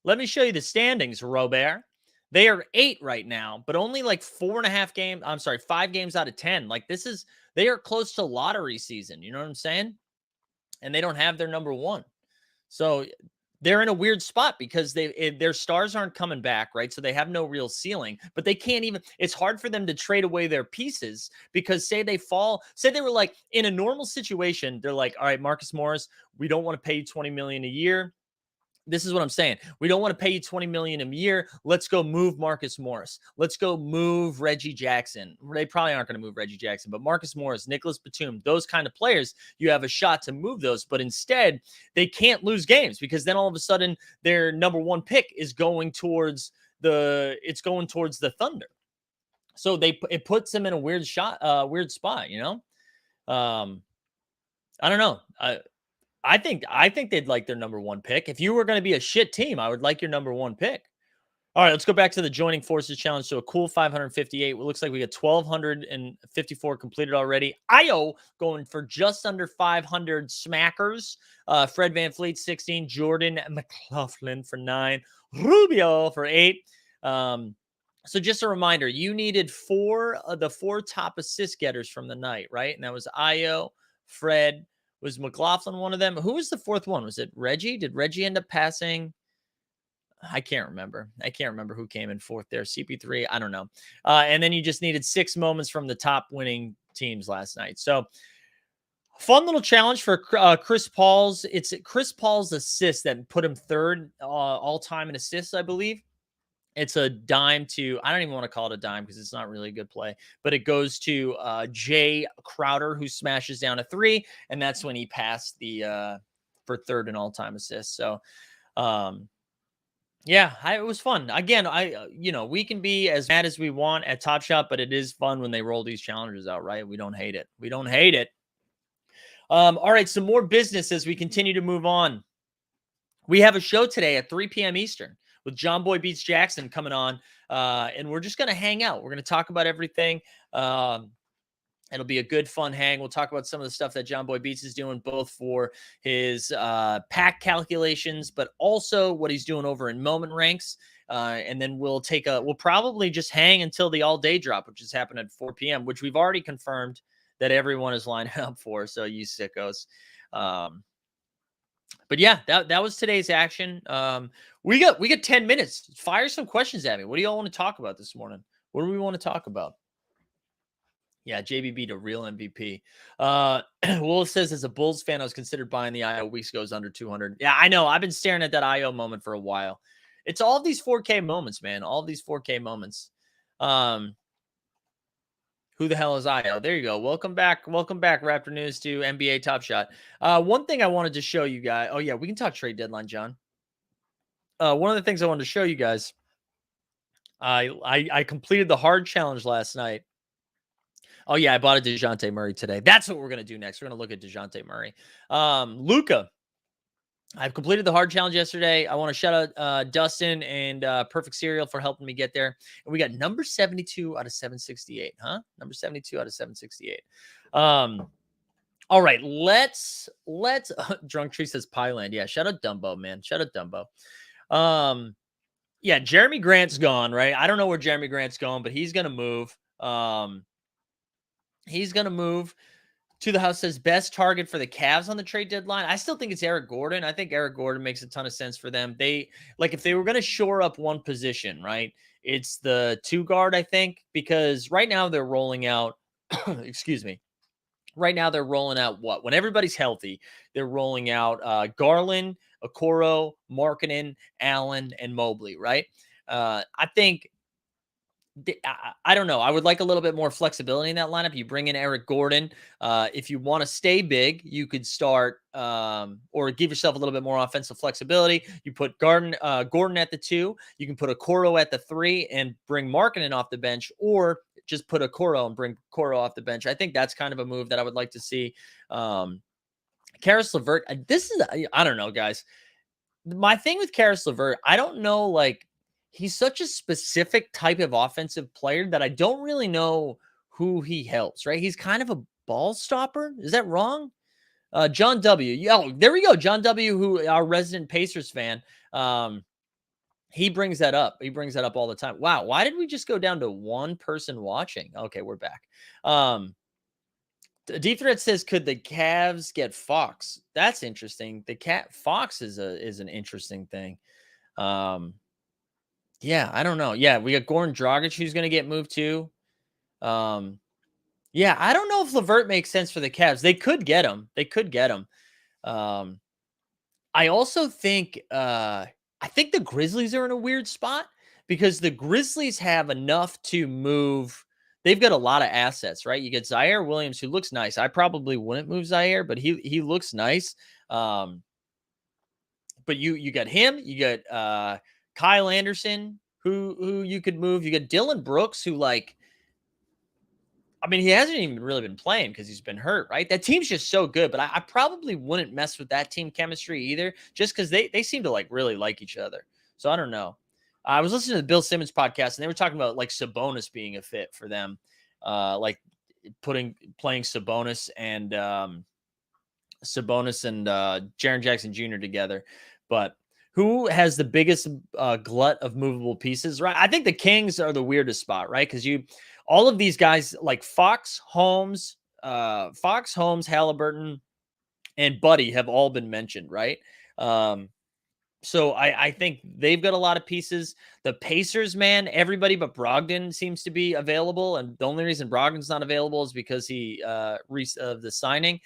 Let me show you the standings, Robert. They are 8 right now, but only like 5 games out of 10. Like they are close to lottery season. You know what I'm saying? And they don't have their number one. So they're in a weird spot because their stars aren't coming back, right? So they have no real ceiling, but they can't even. It's hard for them to trade away their pieces because say they were like in a normal situation, they're like, all right, Marcus Morris, we don't want to pay you 20 million a year. This is what I'm saying. We don't want to pay you 20 million a year. Let's go move Marcus Morris. Let's go move Reggie Jackson. They probably aren't going to move Reggie Jackson, but Marcus Morris, Nicholas Batum, those kind of players, you have a shot to move those. But instead, they can't lose games because then all of a sudden their number one pick is going towards the Thunder. So it puts them in a weird spot, you know? I don't know. I think they'd like their number one pick. If you were going to be a shit team, I would like your number one pick. All right, let's go back to the joining forces challenge. So a cool 558. It looks like we got 1,254 completed already. Io going for just under 500 smackers. Fred VanVleet 16, Jordan McLaughlin for 9, Rubio for 8. So just a reminder, you needed the four top assist getters from the night, right? And that was Io, Fred. Was McLaughlin one of them? Who was the fourth one? Was it Reggie? Did Reggie end up passing? I can't remember. Who came in fourth there. CP3, I don't know. And then you just needed 6 moments from the top winning teams last night. So fun little challenge for Chris Paul's. It's Chris Paul's assist that put him third all time in assists, I believe. It's a dime to, I don't even want to call it a dime because it's not really a good play, but it goes to Jay Crowder, who smashes down a 3, and that's when he passed for third in all-time assists. So, yeah, it was fun. Again, we can be as mad as we want at Top Shot, but it is fun when they roll these challenges out, right? We don't hate it. All right, some more business as we continue to move on. We have a show today at 3 p.m. Eastern with John Boy Beats Jackson coming on, and we're just going to hang out. We're going to talk about everything. It'll be a good, fun hang. We'll talk about some of the stuff that John Boy Beats is doing, both for his pack calculations, but also what he's doing over in moment ranks. And then we'll probably just hang until the all-day drop, which is happening at 4 p.m., which we've already confirmed that everyone is lining up for. So you sickos. But yeah, that was today's action. We got 10 minutes. Fire some questions at me. What do y'all want to talk about this morning? What do we want to talk about? Yeah, JBB to real MVP. Will says, as a Bulls fan, I was considered buying the IO weeks goes under 200. Yeah, I know. I've been staring at that IO moment for a while. It's all these 4K moments, man. All these 4K moments. Who the hell is IO? There you go. Welcome back, Raptor News, to NBA Top Shot. One thing I wanted to show you guys. Oh, yeah, we can talk trade deadline, John. One of the things I wanted to show you guys, I completed the hard challenge last night. Oh, yeah, I bought a DeJounte Murray today. That's what we're going to do next. We're going to look at DeJounte Murray. Luka. I've completed the hard challenge yesterday. I want to shout out Dustin and Perfect Cereal for helping me get there. And we got number 72 out of 768, huh? Number 72 out of 768. All right, let's Drunk Tree says Pyland. Yeah, shout out Dumbo, man. Shout out Dumbo. Yeah, Jeremy Grant's gone, right? I don't know where Jeremy Grant's going, but he's going to move. He's going to move to the house. Says best target for the Cavs on the trade deadline. I still think it's Eric Gordon. I think Eric Gordon makes a ton of sense for them. If they were going to shore up one position, right? It's the 2 guard, I think, because right now they're rolling out, excuse me. Right now they're rolling out what? When everybody's healthy, they're rolling out Garland, Okoro, Markkanen, Allen, and Mobley, right? I think I don't know. I would like a little bit more flexibility in that lineup. You bring in Eric Gordon. If you want to stay big, you could start or give yourself a little bit more offensive flexibility. You put Gordon at the 2. You can put Okoro at the 3 and bring Markkanen off the bench, or just put Okoro and bring Okoro off the bench. I think that's kind of a move that I would like to see. Karis LeVert. I don't know, guys. My thing with Karis LeVert, I don't know, he's such a specific type of offensive player that I don't really know who he helps, right? He's kind of a ball stopper. Is that wrong? John W. Yeah, there we go. John W., who our resident Pacers fan. He brings that up. He brings that up all the time. Wow, why did we just go down to one person watching? Okay, we're back. Deep Threat says, could the Cavs get Fox? That's interesting. The cat Fox is an interesting thing. Yeah, I don't know. Yeah, we got Goran Dragic who's going to get moved too. Yeah, I don't know if Levert makes sense for the Cavs. They could get him. They could get him. Um, I also think I think the Grizzlies are in a weird spot because the Grizzlies have enough to move. They've got a lot of assets, right? You get Zaire Williams, who looks nice. I probably wouldn't move Zaire, but he looks nice. But you got him, you got Kyle Anderson, who you could move. You got Dylan Brooks, who I mean, he hasn't even really been playing because he's been hurt, right? That team's just so good, but I probably wouldn't mess with that team chemistry either, just because they seem to really like each other. So I don't know. I was listening to the Bill Simmons podcast, and they were talking about like Sabonis being a fit for them, like playing Sabonis and Jaren Jackson Jr. together. But who has the biggest glut of movable pieces, right? I think the Kings are the weirdest spot, right? Because all of these guys like Fox, Holmes, Halliburton, and Buddy have all been mentioned, right? So I think they've got a lot of pieces. The Pacers, man, everybody but Brogdon seems to be available, and the only reason Brogdon's not available is because he the signing,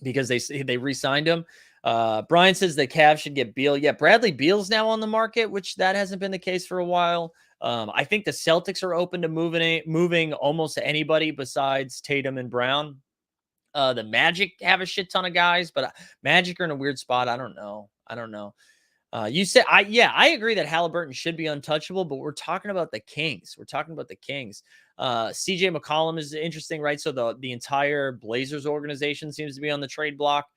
because they re-signed him. Brian says the Cavs should get Beal. Yeah, Bradley Beal's now on the market, which that hasn't been the case for a while. I think the Celtics are open to moving almost anybody besides Tatum and Brown. The Magic have a shit ton of guys, but Magic are in a weird spot. I don't know. You said I agree that Halliburton should be untouchable, but we're talking about the Kings. CJ McCollum is interesting, right? So the entire Blazers organization seems to be on the trade block.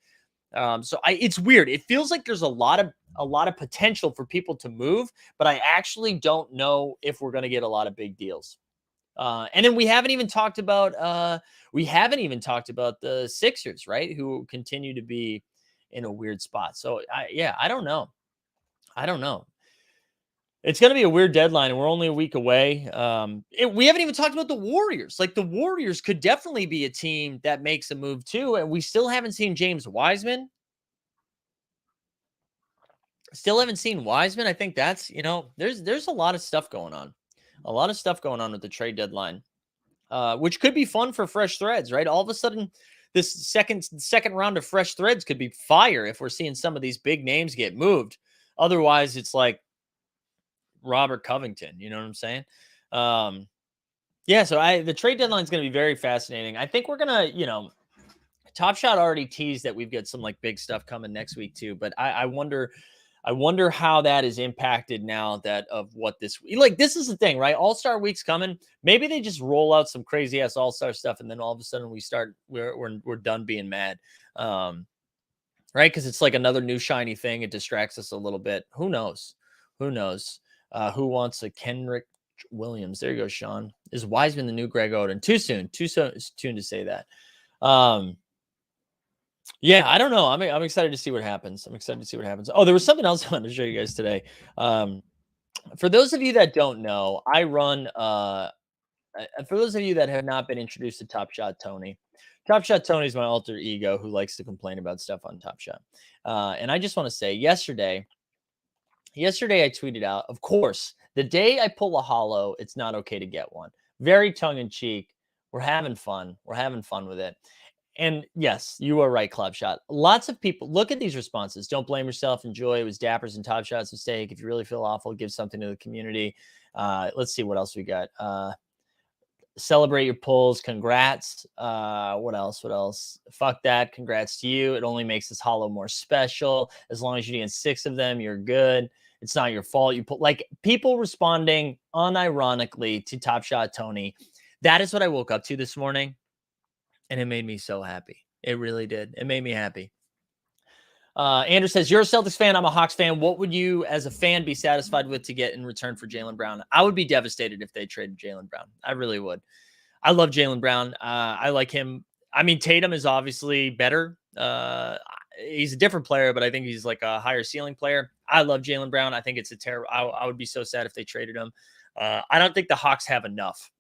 It's weird. It feels like there's a lot of potential for people to move, but I actually don't know if we're going to get a lot of big deals. And then we haven't even talked about the Sixers, right? Who continue to be in a weird spot. So I don't know. It's going to be a weird deadline, and we're only a week away. We haven't even talked about the Warriors. Like the Warriors could definitely be a team that makes a move too, and we still haven't seen James Wiseman. I think that's there's a lot of stuff going on, with the trade deadline, which could be fun for fresh threads, right? All of a sudden, this second round of fresh threads could be fire if we're seeing some of these big names get moved. Otherwise, it's like Robert Covington. You know what I'm saying? So the trade deadline is going to be very fascinating. I think we're gonna, Top Shot already teased that we've got some like big stuff coming next week too. But I wonder how that is impacted now that of what this is the thing, right? All-Star Week's coming. Maybe they just roll out some crazy ass All-Star stuff, and then all of a sudden we're done being mad, right? Because it's like another new shiny thing. It distracts us a little bit. Who knows? Who wants a Kenrick Williams? There you go, Sean. Is Wiseman the new Greg Oden? Too soon to say that. Yeah, I don't know. I'm excited to see what happens. Oh, there was something else I wanted to show you guys today. For those of you that don't know, I run. For those of you that have not been introduced to Top Shot Tony, Top Shot Tony is my alter ego who likes to complain about stuff on Top Shot. And I just want to say, yesterday I tweeted out, of course, the day I pull a holo, it's not okay to get one. Very tongue in cheek. We're having fun. With it. And yes, you are right, Club Shot. Lots of people look at these responses. Don't blame yourself. Enjoy. It was Dappers and Top Shot's mistake. If you really feel awful, give something to the community. Let's see what else we got. Celebrate your pulls. Congrats. What else? Fuck that. Congrats to you. It only makes this holo more special. As long as you get 6 of them, you're good. It's not your fault. You put like people responding unironically to Top Shot Tony. That is what I woke up to this morning. And it made me so happy. It really did. It made me happy. Andrew says, you're a Celtics fan. I'm a Hawks fan. What would you, as a fan, be satisfied with to get in return for Jaylen Brown? I would be devastated if they traded Jaylen Brown. I really would. I love Jaylen Brown. I like him. I mean, Tatum is obviously better. He's a different player, but I think he's like a higher ceiling player. I love Jaylen Brown. I think it's a terrible. I would be so sad if they traded him. I don't think the Hawks have enough.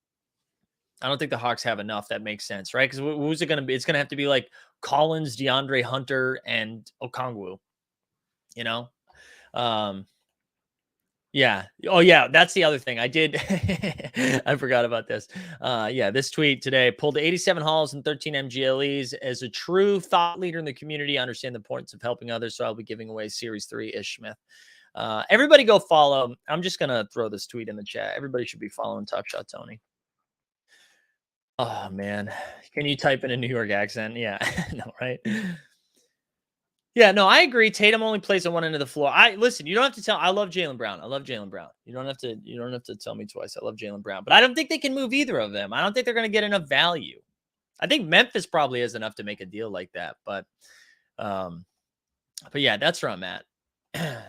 I don't think the Hawks have enough that makes sense, right? Because who's it going to be? It's going to have to be like Collins, DeAndre Hunter, and Okongwu. You know, um, yeah. Oh, yeah. That's the other thing I did. I forgot about this. Yeah. This tweet today pulled 87 hauls and 13 MGLEs. As a true thought leader in the community, I understand the importance of helping others. So I'll be giving away Series 3 Ish Smith. Everybody go follow. I'm just going to throw this tweet in the chat. Everybody should be following Top Shot Tony. Oh, man. Can you type in a New York accent? Yeah. No, right? Yeah, no, I agree. Tatum only plays on one end of the floor. Listen, you don't have to tell. I love Jaylen Brown. I love Jaylen Brown. You don't have to tell me twice. I love Jaylen Brown. But I don't think they can move either of them. I don't think they're going to get enough value. I think Memphis probably has enough to make a deal like that. But yeah, that's where I'm at.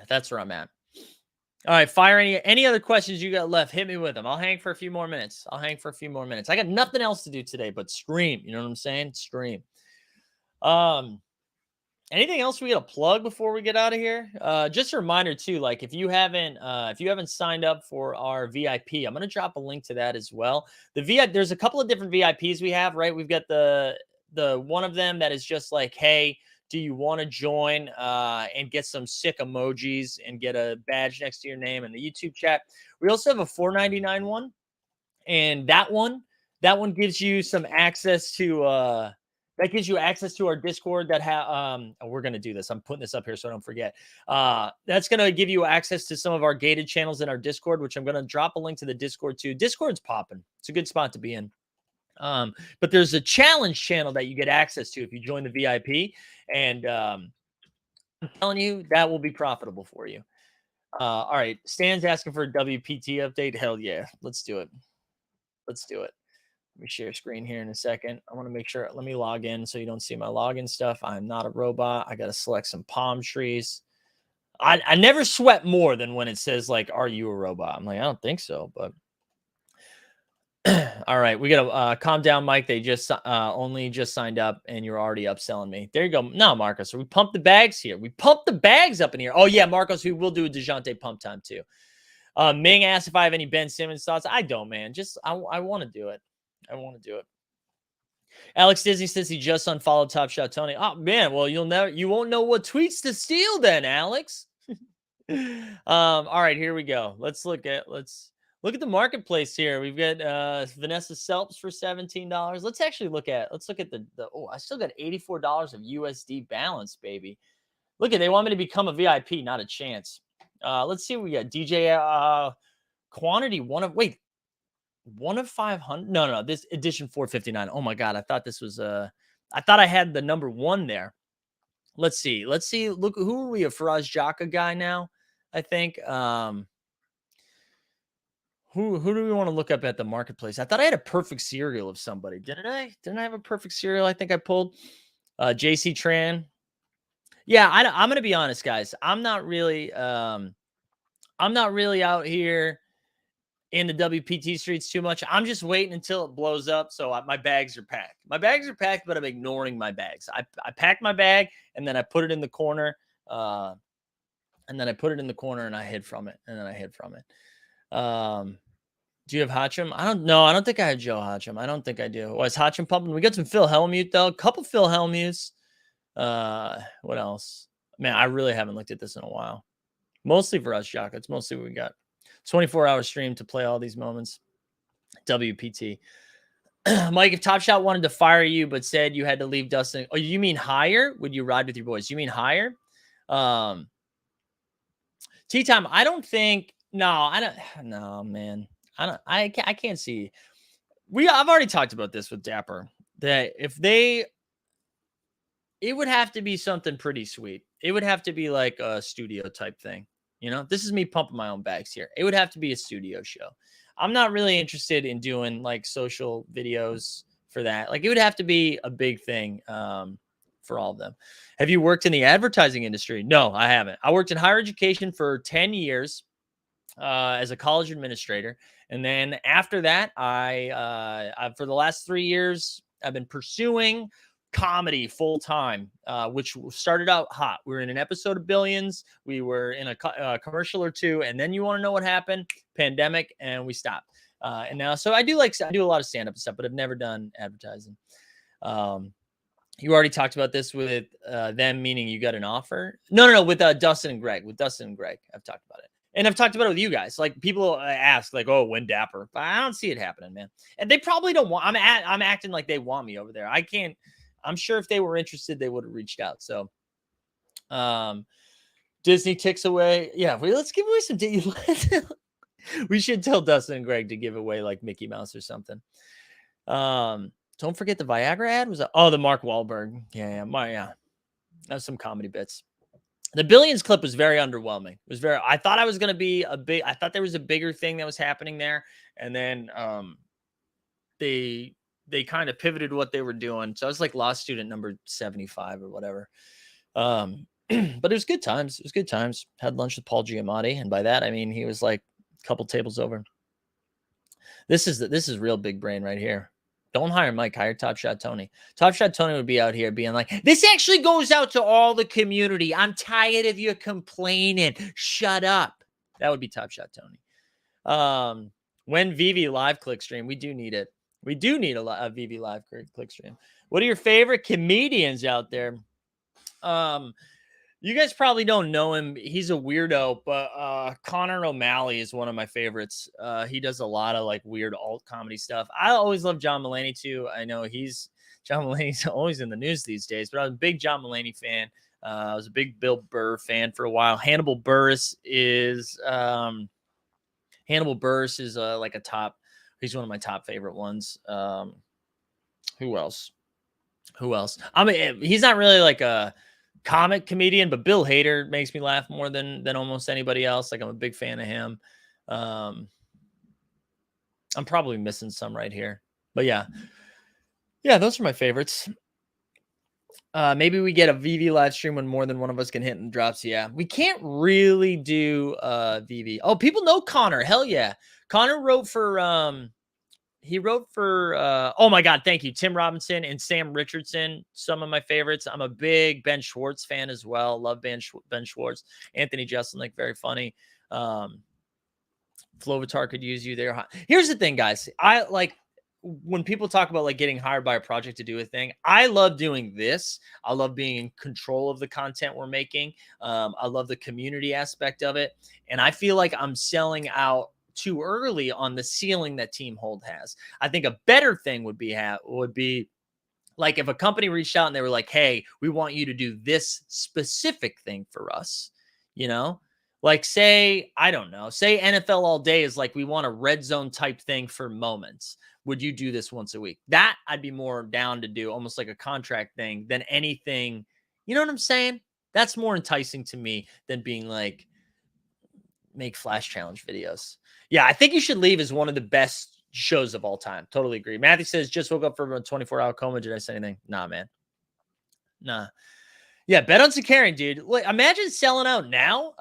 That's where I'm at. All right, fire any other questions you got left. Hit me with them. I'll hang for a few more minutes. I got nothing else to do today but stream. You know what I'm saying? Stream. Anything else we got to plug before we get out of here? Just a reminder too, like if you haven't signed up for our VIP, I'm going to drop a link to that as well. The VIP, there's a couple of different VIPs we have, right? We've got the one of them that is just like, hey, do you want to join and get some sick emojis and get a badge next to your name in the YouTube chat? We also have a $4.99 one, and that one gives you some access to that gives you access to our Discord that we're going to do this. I'm putting this up here so I don't forget. That's going to give you access to some of our gated channels in our Discord, which I'm going to drop a link to the Discord too. Discord's popping. It's a good spot to be in. But there's a challenge channel that you get access to if you join the VIP. And I'm telling you, that will be profitable for you. All right. Stan's asking for a WPT update. Hell yeah. Let's do it. Let's do it. Let me share screen here in a second. I want to make sure. Let me log in so you don't see my login stuff. I'm not a robot. I got to select some palm trees. I never sweat more than when it says like, "Are you a robot?" I'm like, I don't think so, but all right, we gotta calm down, Mike. They just only just signed up, and you're already upselling me. There you go. No, Marcos, we pump the bags here. We pump the bags up in here. Oh yeah, Marcos, we will do a DeJounte pump time too. Ming asked if I have any Ben Simmons thoughts. I don't, man. Just I want to do it. I want to do it. Alex Disney says he just unfollowed Top Shot Tony. Oh man, well you won't know what tweets to steal then, Alex. All right, here we go. Let's look at the marketplace here. We've got Vanessa Selps for $17. Let's look at the I still got $84 of USD balance, baby. Look at, they want me to become a VIP, not a chance. Let's see what we got. DJ quantity one of 500. No, this edition 459. Oh my god, I thought this was I thought I had the number 1 there. Let's see. Look, who are we? A Faraz Jaka guy now, I think. Who do we want to look up at the marketplace? I thought I had a perfect serial of somebody. Didn't I? Didn't I have a perfect serial? I think I pulled JC Tran. Yeah, I'm gonna be honest, guys. I'm not really out here in the WPT streets too much. I'm just waiting until it blows up. So my bags are packed. My bags are packed, but I'm ignoring my bags. I packed my bag and then I put it in the corner. And I hid from it. Do you have Hotcham? I don't know. I don't think I have Joe Hotcham. I don't think I do. Is Hotcham pumping? We got some Phil Hellmuth though. A couple Phil Hellmuths. What else? Man, I really haven't looked at this in a while. Mostly for us, Jaka. It's mostly what we got. 24-hour stream to play all these moments. WPT. Mike, if Top Shot wanted to fire you but said you had to leave Dustin. Oh, you mean hire? Would you ride with your boys? You mean hire? Tea time. I don't think. No, I don't. No, man. I can't see. I've already talked about this with Dapper. That it would have to be something pretty sweet. It would have to be like a studio type thing. You know, this is me pumping my own bags here. It would have to be a studio show. I'm not really interested in doing like social videos for that. Like it would have to be a big thing for all of them. Have you worked in the advertising industry? No, I haven't. I worked in higher education for 10 years as a college administrator. And then after that, I for the last 3 years, I've been pursuing comedy full time, which started out hot. We were in an episode of Billions. We were in a commercial or two, and then you want to know what happened? Pandemic, and we stopped. And now, so I do a lot of stand up stuff, but I've never done advertising. You already talked about this with them, meaning you got an offer. No, with Dustin and Greg. With Dustin and Greg, I've talked about it. And I've talked about it with you guys. Like people ask, like, "Oh, when Dapper?" But I don't see it happening, man. And they probably don't want. I'm acting like they want me over there. I can't. I'm sure if they were interested, they would have reached out. So, Disney ticks away. Yeah, let's give away some. We should tell Dustin and Greg to give away like Mickey Mouse or something. Don't forget the Viagra ad was the Mark Wahlberg. Yeah. That's some comedy bits. The Billions clip was very underwhelming. I thought I was going to be I thought there was a bigger thing that was happening there. And then, they kind of pivoted what they were doing. So I was like law student number 75 or whatever. But it was good times. Had lunch with Paul Giamatti. And by that, I mean, he was like a couple tables over. This is real big brain right here. Don't hire Mike, hire Top Shot Tony. Top Shot Tony would be out here being like, this actually goes out to all the community. I'm tired of you complaining. Shut up. That would be Top Shot Tony. When VV live click stream, we do need it. We do need a VV live click stream. What are your favorite comedians out there? You guys probably don't know him. He's a weirdo, but Connor O'Malley is one of my favorites. He does a lot of like weird alt comedy stuff. I always love John Mulaney too. I know John Mulaney's always in the news these days, but I was a big John Mulaney fan. I was a big Bill Burr fan for a while. Hannibal Buress is like a top. He's one of my top favorite ones. Who else? I mean, he's not really like a comic comedian, but Bill Hader makes me laugh more than almost anybody else. Like I'm a big fan of him. I'm probably missing some right here, but yeah, those are my favorites. Maybe we get a VV live stream when more than one of us can hit and drops. Yeah, we can't really do VV. Oh, people know Connor. Hell yeah. Connor wrote for oh my God, thank you, Tim Robinson and Sam Richardson, some of my favorites. I'm a big Ben Schwartz fan as well. Love Ben Schwartz. Anthony Jeselnik, very funny. Flovitar could use you there. Here's the thing, guys. I like when people talk about like getting hired by a project to do a thing. I love doing this. I love being in control of the content we're making. I love the community aspect of it. And I feel like I'm selling out too early on the ceiling that Team Hold has. I think a better thing would be like if a company reached out and they were like, hey, we want you to do this specific thing for us, like say NFL All Day is like, we want a red zone type thing for moments. Would you do this once a week? That I'd be more down to do, almost like a contract thing than anything. You know what I'm saying? That's more enticing to me than being like, make flash challenge videos. Yeah, I think You Should Leave is one of the best shows of all time. Totally agree. Matthew says, just woke up from a 24-hour coma. Did I say anything? Nah, man. Nah. Yeah, bet on Sakarian, dude. Like, imagine selling out now.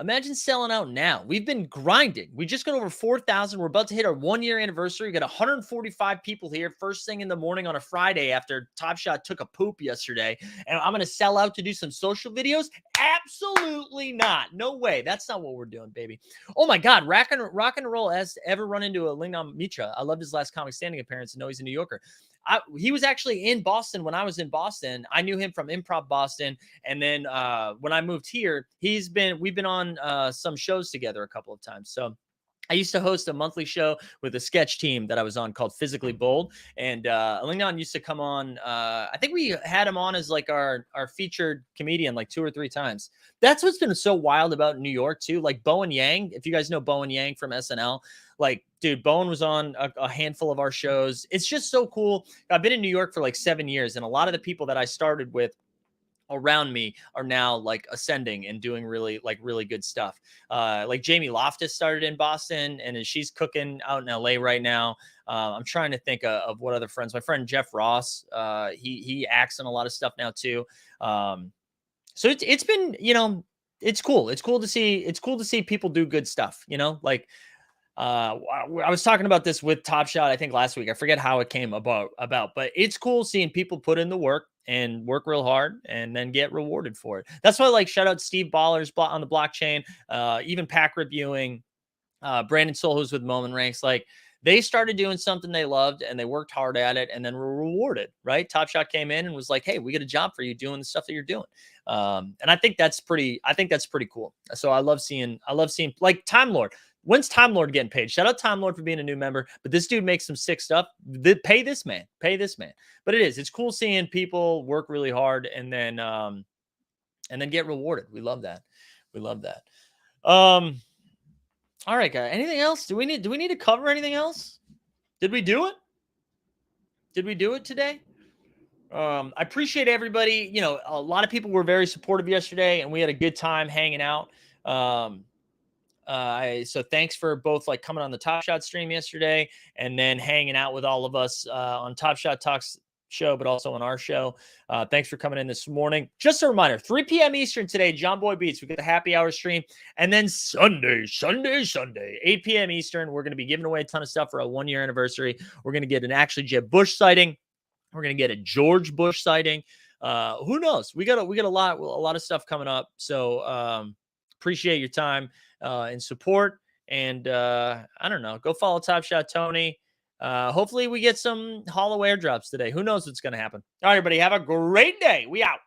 We've been grinding. We just got over 4,000. We're about to hit our 1-year anniversary. We got 145 people here first thing in the morning on a Friday after Top Shot took a poop yesterday. And I'm going to sell out to do some social videos? Absolutely not. No way. That's not what we're doing, baby. Oh, my God. Rock and Roll has ever run into a Lingnan Mitra. I loved his last Comic Standing appearance and know he's a New Yorker. He was actually in Boston when I was in Boston. I knew him from Improv Boston. And then when I moved here, we've been on some shows together a couple of times. So I used to host a monthly show with a sketch team that I was on called Physically Bold. And Lingnan used to come on. I think we had him on as like our featured comedian like 2 or 3 times. That's what's been so wild about New York too. Like Bowen Yang, if you guys know Bowen Yang from SNL, like, dude, Bowen was on a handful of our shows. It's just so cool. I've been in New York for like 7 years. And a lot of the people that I started with around me are now like ascending and doing really good stuff. Like Jamie Loftus started in Boston and she's cooking out in LA right now. I'm trying to think of what other friends. My friend Jeff Ross, he acts in a lot of stuff now too. So it's been, it's cool. It's cool to see people do good stuff, like I was talking about this with Top Shot, I think last week. I forget how it came about, but it's cool seeing people put in the work. and work real hard and then get rewarded for it. That's why, like, shout out Steve Ballers on the blockchain, even Pack Reviewing, Brandon Soul, who's with Moment Ranks. Like, they started doing something they loved and they worked hard at it and then were rewarded, right? Top Shot came in and was like, hey, we got a job for you doing the stuff that you're doing. And I think that's pretty cool. So I love seeing like Time Lord. When's Time Lord getting paid? Shout out Time Lord for being a new member, but this dude makes some sick stuff. Pay this man. But it's cool seeing people work really hard and then get rewarded. We love that. All right, guys. Anything else? Do we need to cover anything else? Did we do it? Today? I appreciate everybody. You know, a lot of people were very supportive yesterday, and we had a good time hanging out. So thanks for both like coming on the Top Shot stream yesterday and then hanging out with all of us on Top Shot Talks show, but also on our show. Thanks for coming in this morning. Just a reminder, 3 p.m. Eastern today, John Boy Beats. We got the happy hour stream. And then Sunday, 8 p.m. Eastern, we're going to be giving away a ton of stuff for a 1-year anniversary. We're going to get an actually Jeb Bush sighting. We're going to get a George Bush sighting. Who knows? We got a lot of stuff coming up. So appreciate your time and support. And I don't know, go follow Top Shot Tony. Hopefully we get some hollow airdrops today. Who knows what's going to happen? All right, everybody, have a great day. We out.